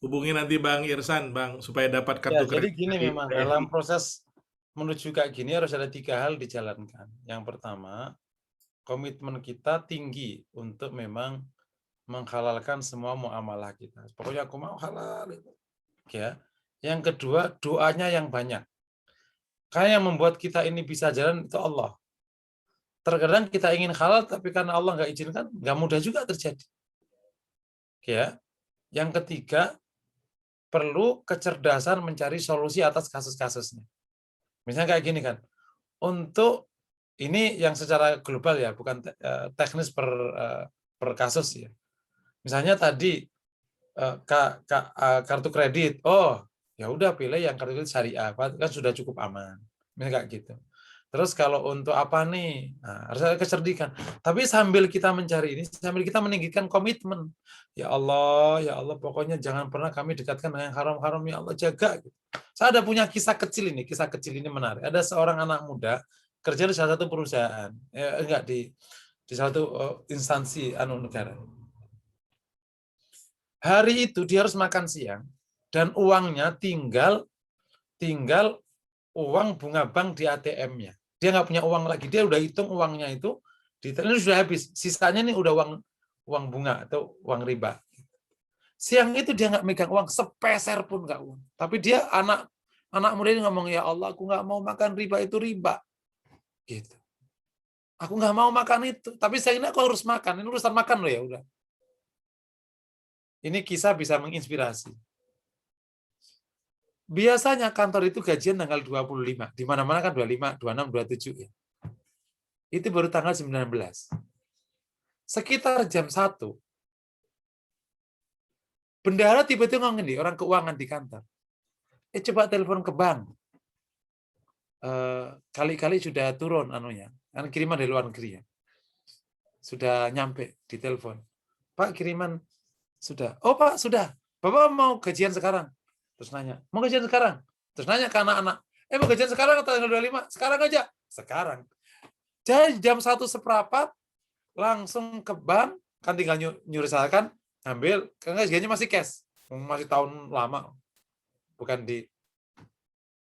Hubungi nanti Bang Irsan, Bang, supaya dapat kartu Ya, kredit. jadi gini memang dalam proses menuju kayak gini harus ada 3 hal dijalankan. Yang pertama, komitmen kita tinggi untuk memang menghalalkan semua muamalah kita. Pokoknya aku mau halal itu. Ya. Yang kedua, doanya yang banyak. Karena yang membuat kita ini bisa jalan itu Allah. Terkadang kita ingin halal, tapi karena Allah nggak izinkan, nggak mudah juga terjadi. Ya. Yang ketiga, perlu kecerdasan mencari solusi atas kasus-kasusnya. Misalnya kayak gini kan, untuk ini yang secara global ya, bukan teknis per kasus ya. Misalnya tadi kartu kredit, oh ya udah pilih yang kartu kredit syariah, kan sudah cukup aman. Misalnya kayak gitu. Terus kalau untuk apa nih? Nah, harus ada kecerdikan. Tapi sambil kita mencari ini, sambil kita meninggikan komitmen. Ya Allah, pokoknya jangan pernah kami dekatkan dengan yang haram-haram, ya Allah jaga. Saya ada punya kisah kecil ini menarik. Ada seorang anak muda kerja di salah satu perusahaan, di salah satu instansi negara. Hari itu dia harus makan siang dan uangnya tinggal uang bunga bank di ATM-nya. Dia nggak punya uang lagi. Dia udah hitung uangnya itu, ini sudah habis. Sisanya ini udah uang bunga atau uang riba. Siang itu dia nggak megang uang sepeser pun nggak uang. Tapi dia anak muda ini ngomong, ya Allah, aku nggak mau makan riba, itu riba. Gitu. Aku nggak mau makan itu, tapi saya ini aku harus makan. Ini urusan makan loh ya udah. Ini kisah bisa menginspirasi. Biasanya kantor itu gajian tanggal 25. Di mana-mana kan 25, 26, 27 ya. Itu baru tanggal 19. Sekitar jam 1. Bendahara tiba-tiba ngomong nih, orang keuangan di kantor. Coba telepon ke bank. Kali-kali sudah turun anunya. Kan kiriman dari luar negeri ya. Sudah nyampe di telepon. Pak, kiriman sudah. Oh Pak, sudah. Bapak mau gajian sekarang? Terus nanya, mau gajian sekarang? Terus nanya ke anak-anak, mau gajian sekarang atau tanggal 25? Sekarang aja. Sekarang. Jadi jam 1 seperempat, langsung ke bank, kan tinggal nyuruh saya kan, ambil, karena gajiannya masih cash. Masih tahun lama. Bukan di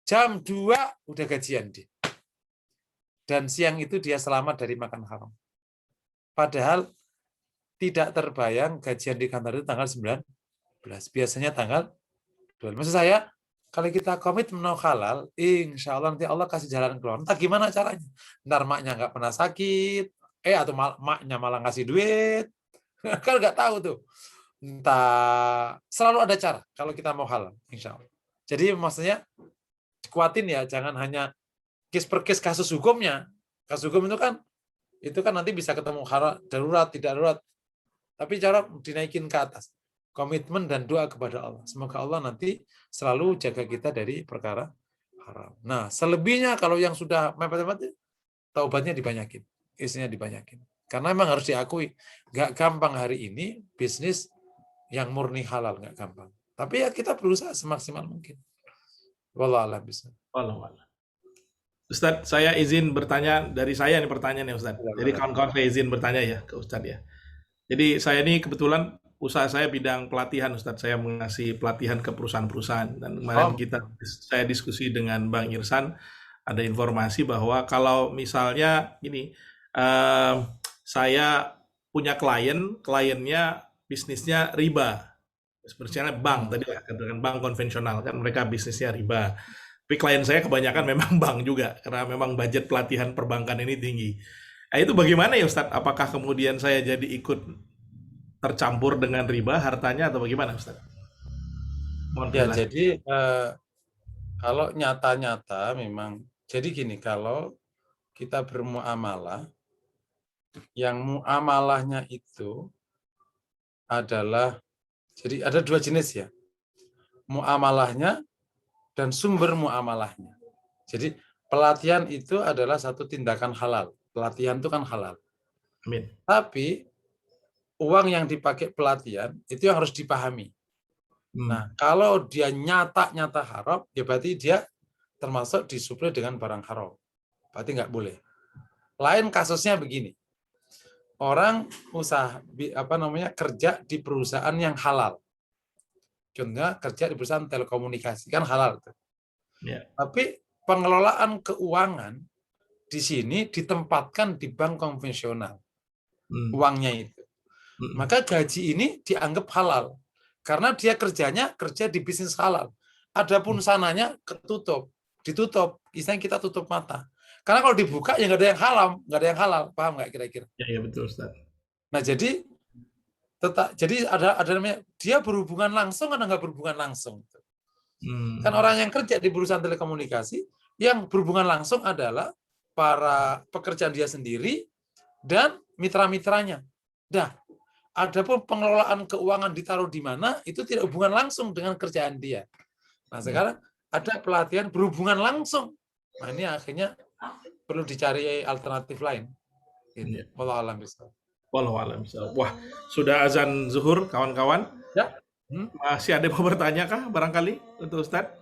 jam 2 udah gajian dia. Dan siang itu dia selamat dari makan haram. Padahal tidak terbayang gajian di kantor itu tanggal 19. Biasanya tanggal 12. Maksud saya, kalau kita komit mau halal, insya Allah nanti Allah kasih jalan keluar. Entah gimana caranya. Ntar maknya nggak pernah sakit, atau maknya malah ngasih duit. Kan nggak tahu tuh. Entah, selalu ada cara kalau kita mau halal, insya Allah. Jadi maksudnya, kuatin ya, jangan hanya case per case kasus hukumnya. Kasus hukum itu kan nanti bisa ketemu halal, darurat, tidak darurat. Tapi cara dinaikin ke atas. Komitmen dan doa kepada Allah. Semoga Allah nanti selalu jaga kita dari perkara haram. Nah, selebihnya kalau yang sudah mepet-mepet, taubatnya dibanyakin. Isinya dibanyakin. Karena memang harus diakui, nggak gampang hari ini bisnis yang murni halal, nggak gampang. Tapi ya kita berusaha semaksimal mungkin. Wallahu a'lam bishawab. Ustadz, saya izin bertanya, dari saya nih pertanyaannya Ustadz. Jadi kawan-kawan saya izin bertanya ya ke Ustadz ya. Jadi saya ini kebetulan usaha saya bidang pelatihan Ustadz. Saya mengasih pelatihan ke perusahaan-perusahaan. Dan kemarin saya diskusi dengan Bang Irsan, ada informasi bahwa kalau misalnya ini saya punya kliennya bisnisnya riba. Sepertinya bank tadi ya, katakan bank konvensional kan mereka bisnisnya riba. Tapi klien saya kebanyakan memang bank juga karena memang budget pelatihan perbankan ini tinggi. Nah, itu bagaimana ya Ustadz? Apakah kemudian saya jadi ikut tercampur dengan riba hartanya atau bagaimana Ustadz? Ya, jadi kalau nyata-nyata memang, jadi gini, kalau kita bermuamalah, yang muamalahnya itu adalah, jadi ada dua jenis ya, muamalahnya dan sumber muamalahnya. Jadi pelatihan itu adalah satu tindakan halal. Pelatihan itu kan halal. Amin. Tapi uang yang dipakai pelatihan itu yang harus dipahami. Nah, kalau dia nyata-nyata haram, ya berarti dia termasuk disuplai dengan barang haram. Berarti nggak boleh. Lain kasusnya begini. Orang kerja di perusahaan yang halal. Contohnya kerja di perusahaan telekomunikasi, kan halal. Yeah. Tapi pengelolaan keuangan di sini ditempatkan di bank konvensional. Uangnya itu. Maka gaji ini dianggap halal. Karena dia kerja di bisnis halal. Adapun sananya ditutup. Istilahnya kita tutup mata. Karena kalau dibuka ya nggak ada yang halal, paham nggak kira-kira? Ya betul Ustaz. Nah jadi ada namanya dia berhubungan langsung atau nggak berhubungan langsung. Kan orang yang kerja di perusahaan telekomunikasi yang berhubungan langsung adalah para pekerjaan dia sendiri dan mitra-mitranya. Adapun pengelolaan keuangan ditaruh di mana, itu tidak hubungan langsung dengan kerjaan dia. Nah, sekarang ada pelatihan berhubungan langsung. Nah, ini akhirnya perlu dicari alternatif lain. Wallahu a'lam bishawab. Wallahu a'lam bishawab. Wah, sudah azan zuhur, kawan-kawan. Ya. Masih ada yang mau bertanya kah barangkali untuk Ustadz?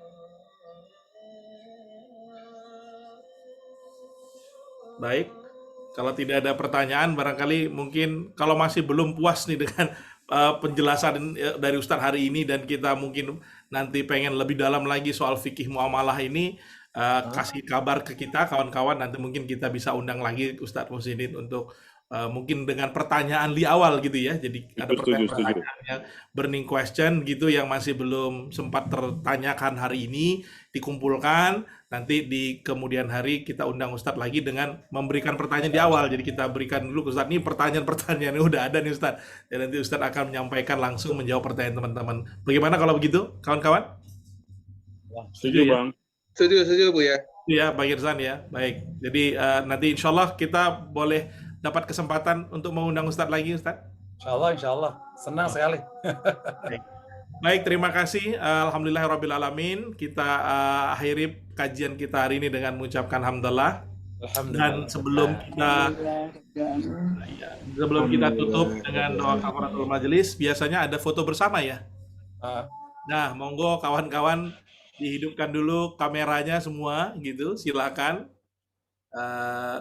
Baik. Kalau tidak ada pertanyaan, barangkali mungkin kalau masih belum puas nih dengan penjelasan dari Ustadz hari ini dan kita mungkin nanti pengen lebih dalam lagi soal fikih muamalah ini, kasih kabar ke kita kawan-kawan, nanti mungkin kita bisa undang lagi Ustadz Muhsinin untuk mungkin dengan pertanyaan di awal gitu ya. Jadi ada pertanyaan yang burning question gitu yang masih belum sempat tertanyakan hari ini, dikumpulkan. nanti di kemudian hari kita undang Ustadz lagi dengan memberikan pertanyaan di awal. Jadi kita berikan dulu ke Ustadz, nih pertanyaan-pertanyaan udah ada nih Ustadz. Dan nanti Ustadz akan menyampaikan langsung menjawab pertanyaan teman-teman. Bagaimana kalau begitu, kawan-kawan? Setuju, ya? Bang. Setuju Bu ya. Ya, Bang Irzan ya. Baik. Jadi nanti insya Allah kita boleh dapat kesempatan untuk mengundang Ustadz lagi, Ustadz. Insya Allah. Senang sekali. Baik, terima kasih. Alhamdulillahirrabbilalamin. Kita akhiri kajian kita hari ini dengan mengucapkan hamdalah. Dan sebelum kita tutup dengan doa kafaratul majelis, biasanya ada foto bersama ya. Nah, monggo kawan-kawan dihidupkan dulu kameranya semua gitu, silakan.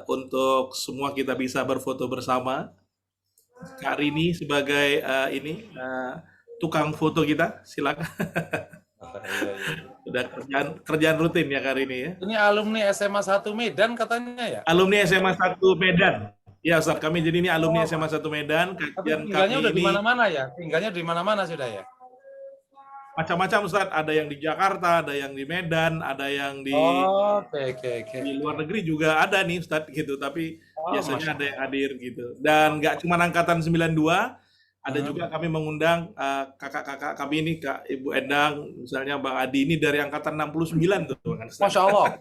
Untuk semua kita bisa berfoto bersama. Kak Rini sebagai tukang foto kita, silakan. Udah kerjaan rutin ya Kak Rini ya. Ini alumni SMA 1 Medan katanya ya? Alumni SMA 1 Medan. Ya Ustaz, kami jadi ini alumni SMA 1 Medan. Kajian tinggalnya kami udah ini di mana-mana ya? Tinggalnya di mana-mana sudah ya? macam-macam Ustaz, ada yang di Jakarta, ada yang di Medan, ada yang di di luar negeri juga ada nih Ustaz gitu, tapi biasanya ada yang hadir gitu. Dan nggak cuma angkatan 92, ada juga kami mengundang kakak-kakak kami ini, Kak Ibu Endang, misalnya Bang Adi ini dari angkatan 69 tuh. Masya Allah.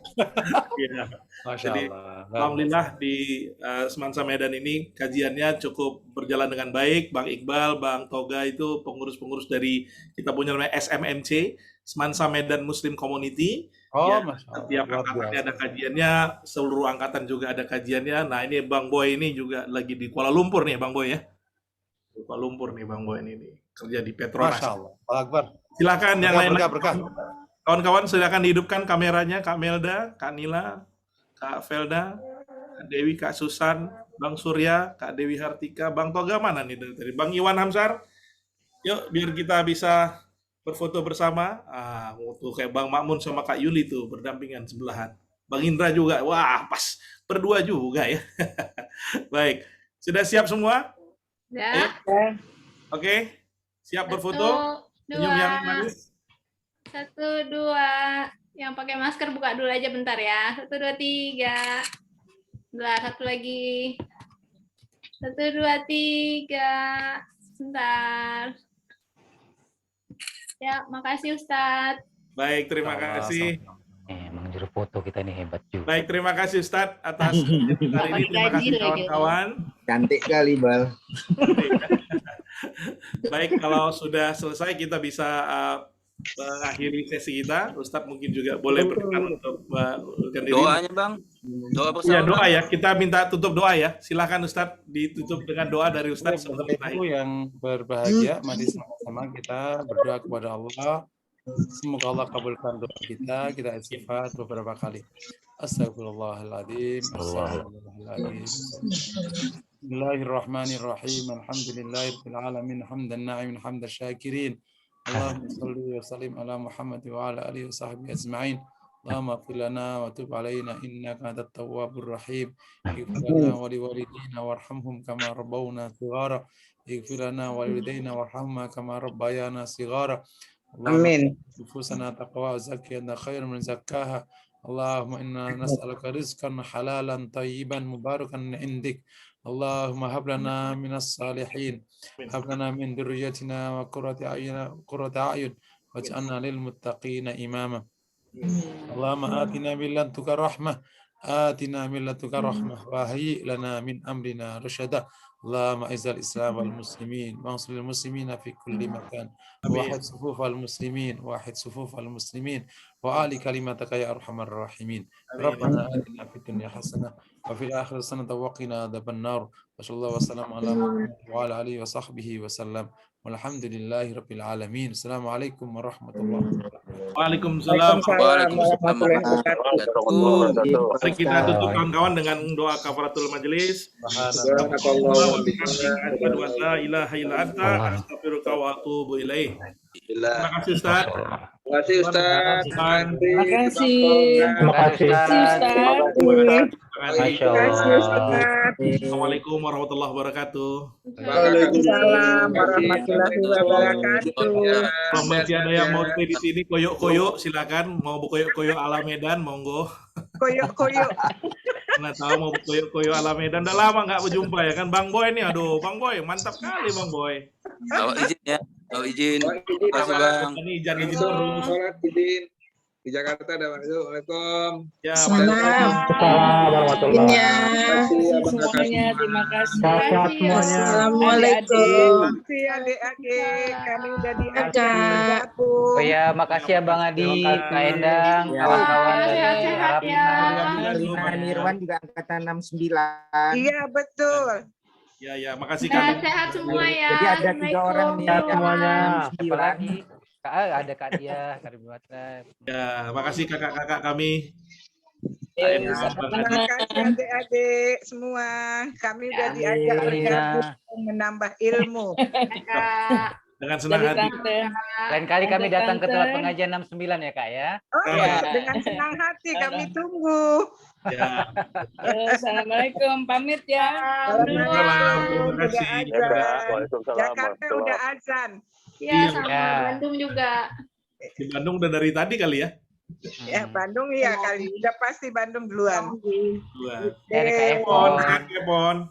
Ya. Masya Jadi Allah. alhamdulillah di Semansa Medan ini kajiannya cukup berjalan dengan baik. Bang Iqbal, Bang Toga itu pengurus-pengurus dari kita punya namanya SMMC, Semansa Medan Muslim Community. Oh, Ya, Masya Allah. setiap angkatannya ada kajiannya, seluruh angkatan juga ada kajiannya. Nah ini Bang Boy ini juga lagi di Kuala Lumpur nih Bang Boy ya. Di Kuala Lumpur nih Bang Boy ini kerja di Petronas. Masya Allah. Allah Akbar. Silakan yang lain. Berkah. Kawan-kawan silakan dihidupkan kameranya, Kak Melda, Kak Nila, Kak Felda, Kak Dewi, Kak Susan, Bang Surya, Kak Dewi Hartika, Bang Toga mana nih dari Bang Iwan Hamsar? Yuk biar kita bisa berfoto bersama. Tuh kayak Bang Makmun sama Kak Yuli tuh berdampingan sebelahan. Bang Indra juga, wah pas berdua juga ya. Baik, sudah siap semua? Ya. Oke, siap berfoto? 1, 2, Senyum yang manis. 1, 2. Yang pakai masker buka dulu aja bentar ya. 1, 2, 3. Sebentar, satu lagi. 1, 2, 3. Sebentar. Ya, makasih Ustadz. Baik, terima kasih. Emang juru foto kita ini hebat juga. Baik, terima kasih Ustadz atas hari ini. Terima kasih kawan-kawan. Cantik kali, Bal. Baik, kalau sudah selesai kita bisa mengakhiri sesi kita. Ustadz mungkin juga boleh berkenan untuk diri. Doanya Bang, doa bersama. Ya, doa ya, kita minta tutup doa ya. Silakan Ustadz ditutup dengan doa dari Ustadz. Ibu yang berbahagia, mari sama-sama kita berdoa kepada Allah. Semoga Allah kabulkan doa kita. Kita istighfar beberapa kali. Astagfirullahaladzim. Astagfirullahaladzim. Bismillahirrahmanirrahim. Alhamdulillahirabbil alamin. Hamdan na'imin hamdan syakirin. Allahumma shalli wa sallim ala Muhammad wa ala alihi wa sahbihi ajma'in. Allahumma ighfir lana wa tub alaina innaka antat tawwabur rahim. Ighfir lana wa liwalidayna warhamhum kama rabbawna shighara. Ighfir lana wa liwalidayna warhamhum kama rabbayana shighara. Amin. نفوسنا تقوى وزكي أنت خير من زكاها اللهم إنا نسألك رزقا حلالا طيبا مباركا عندك اللهم هب لنا من الصالحين هب لنا من ذريتنا وقرة أعين واجعلنا للمتقين إماما اللهم آتنا من لدنك رحمة آتنا من لدنك رحمة وهيئ لنا من أمرنا رشدا اللهم أعز الإسلام والمسلمين وانصر المسلمين في كل مكان واحد صفوف المسلمين واحد صفوف المسلمين وآل كلمتك يا أرحم الراحمين ربنا آتنا في الدنيا حسنة وفي الآخرة حسنة وقنا عذاب النار وصلى الله وسلم على محمد وعلى آله وصحبه وسلم والحمد لله رب العالمين السلام عليكم ورحمة الله وبركاته. Waalaikumsalam. Waalaikumsalam. Mari kita tutup kawan-kawan dengan doa kafaratul majelis. Asyhadu an la ilaha illa anta astaghfiruka wa atubu ilaik. Terima kasih Ustaz. Terima kasih Ustaz. Terima Terima kasih. Terima kasih. Terima kasih Ustaz. kasih. Masya kasih, Allah. Ustaz. Assalamualaikum warahmatullahi wabarakatuh. Waalaikumsalam warahmatullahi wabarakatuh. Kalau masih ada yang mau stay di sini, koyok-koyok silakan. Mau koyok-koyok ala Medan, monggo. Koyok-koyok. Nah, tahu mau koyok-koyok ala Medan. Udah lama nggak berjumpa ya kan, Bang Boy nih. Aduh, Bang Boy, mantap kali Bang Boy. Bawa izin ya. Bawa izin. Makasih Bang. Ini izin terus. Sholat izin. Di Jakarta ada Waalaikumsalam. Ya, Semuanya, terima kasih. Assalamualaikum. Adik-adik, kami udah diajak. Oh ya, makasih ya Bang Adi, Kak Endang, kawan-kawan dari Sehat-sehat ya. Lina Nirwan juga angkatan 69. Iya, betul. Ya, makasih Kak. Sehat-sehat semua ya. Jadi ada 3 orang nih. Assalamualaikum. Siapa lagi? Ada Kak Dia, Karim Watras. Ya, makasih kakak-kakak kami. Terima kasih adik-adik semua. Kami udah diajak bergabung menambah ilmu. Kak. Dengan senang hati. Lain kali kami datang ke tempat pengajian 69 ya Kak ya. Oh, dengan senang hati kami tunggu. Ya, Assalamualaikum, pamit ya. Waalaikumsalam. Terima kasih. Jakarta udah azan. Ya, sama Ya. Bandung juga. Di Bandung udah dari tadi kali ya? Ya, Bandung ya kali. Udah pasti Bandung duluan. Dua. Dari Kak Pon, Epon. sehat ya, Pon.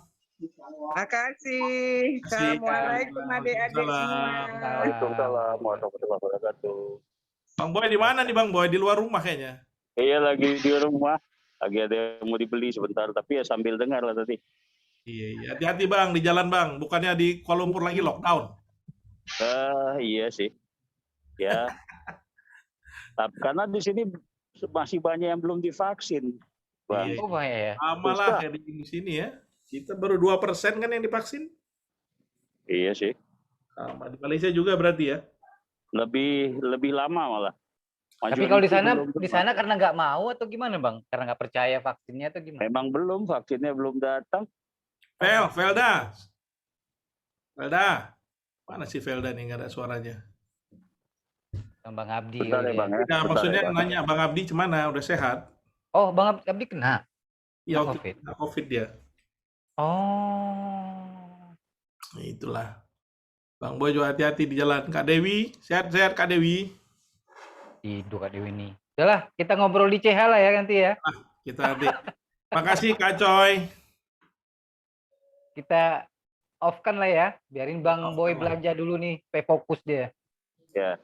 Makasih. Assalamualaikum adik-adik semua. Waalaikumsalam warahmatullahi wabarakatuh. Bang Boy di mana nih Bang Boy? Di luar rumah kayaknya. Iya lagi di rumah, lagi ada yang mau dibeli sebentar, tapi ya sambil dengar lah tadi. Iya. Hati-hati Bang, di jalan Bang. Bukannya di Kuala Lumpur lagi lockdown. Iya sih, ya. Tapi karena di sini masih banyak yang belum divaksin, Bang. Iya. Oh bahaya ya. Sama lah kayak di sini ya. Kita baru 2% kan yang divaksin. Iya sih, Sama di Malaysia juga berarti ya. lebih lama malah. Tapi kalau di sana karena nggak mau atau gimana Bang? Karena nggak percaya vaksinnya atau gimana? Memang belum, vaksinnya belum datang. Velda. Mana sih Velda nih, nggak ada suaranya. Bang Abdi. Bentar ya, kali Bang ya. Nah, Bentar maksudnya ya, Bang. nanya Bang Abdi cemana, udah sehat? Oh, Bang Abdi kena. Iya, Kena waktu kena COVID dia. Oh. Nah, itulah. Bang Boy juga hati-hati di jalan. Kak Dewi, sehat-sehat Kak Dewi. Tidur Kak Dewi nih. Udahlah, kita ngobrol di CH lah ya nanti ya. Kita nanti. Makasih Kak Coy. Kita off kan lah ya. Biarin Bang Off Boy kan lah. belanja dulu nih. Fokus dia. Ya.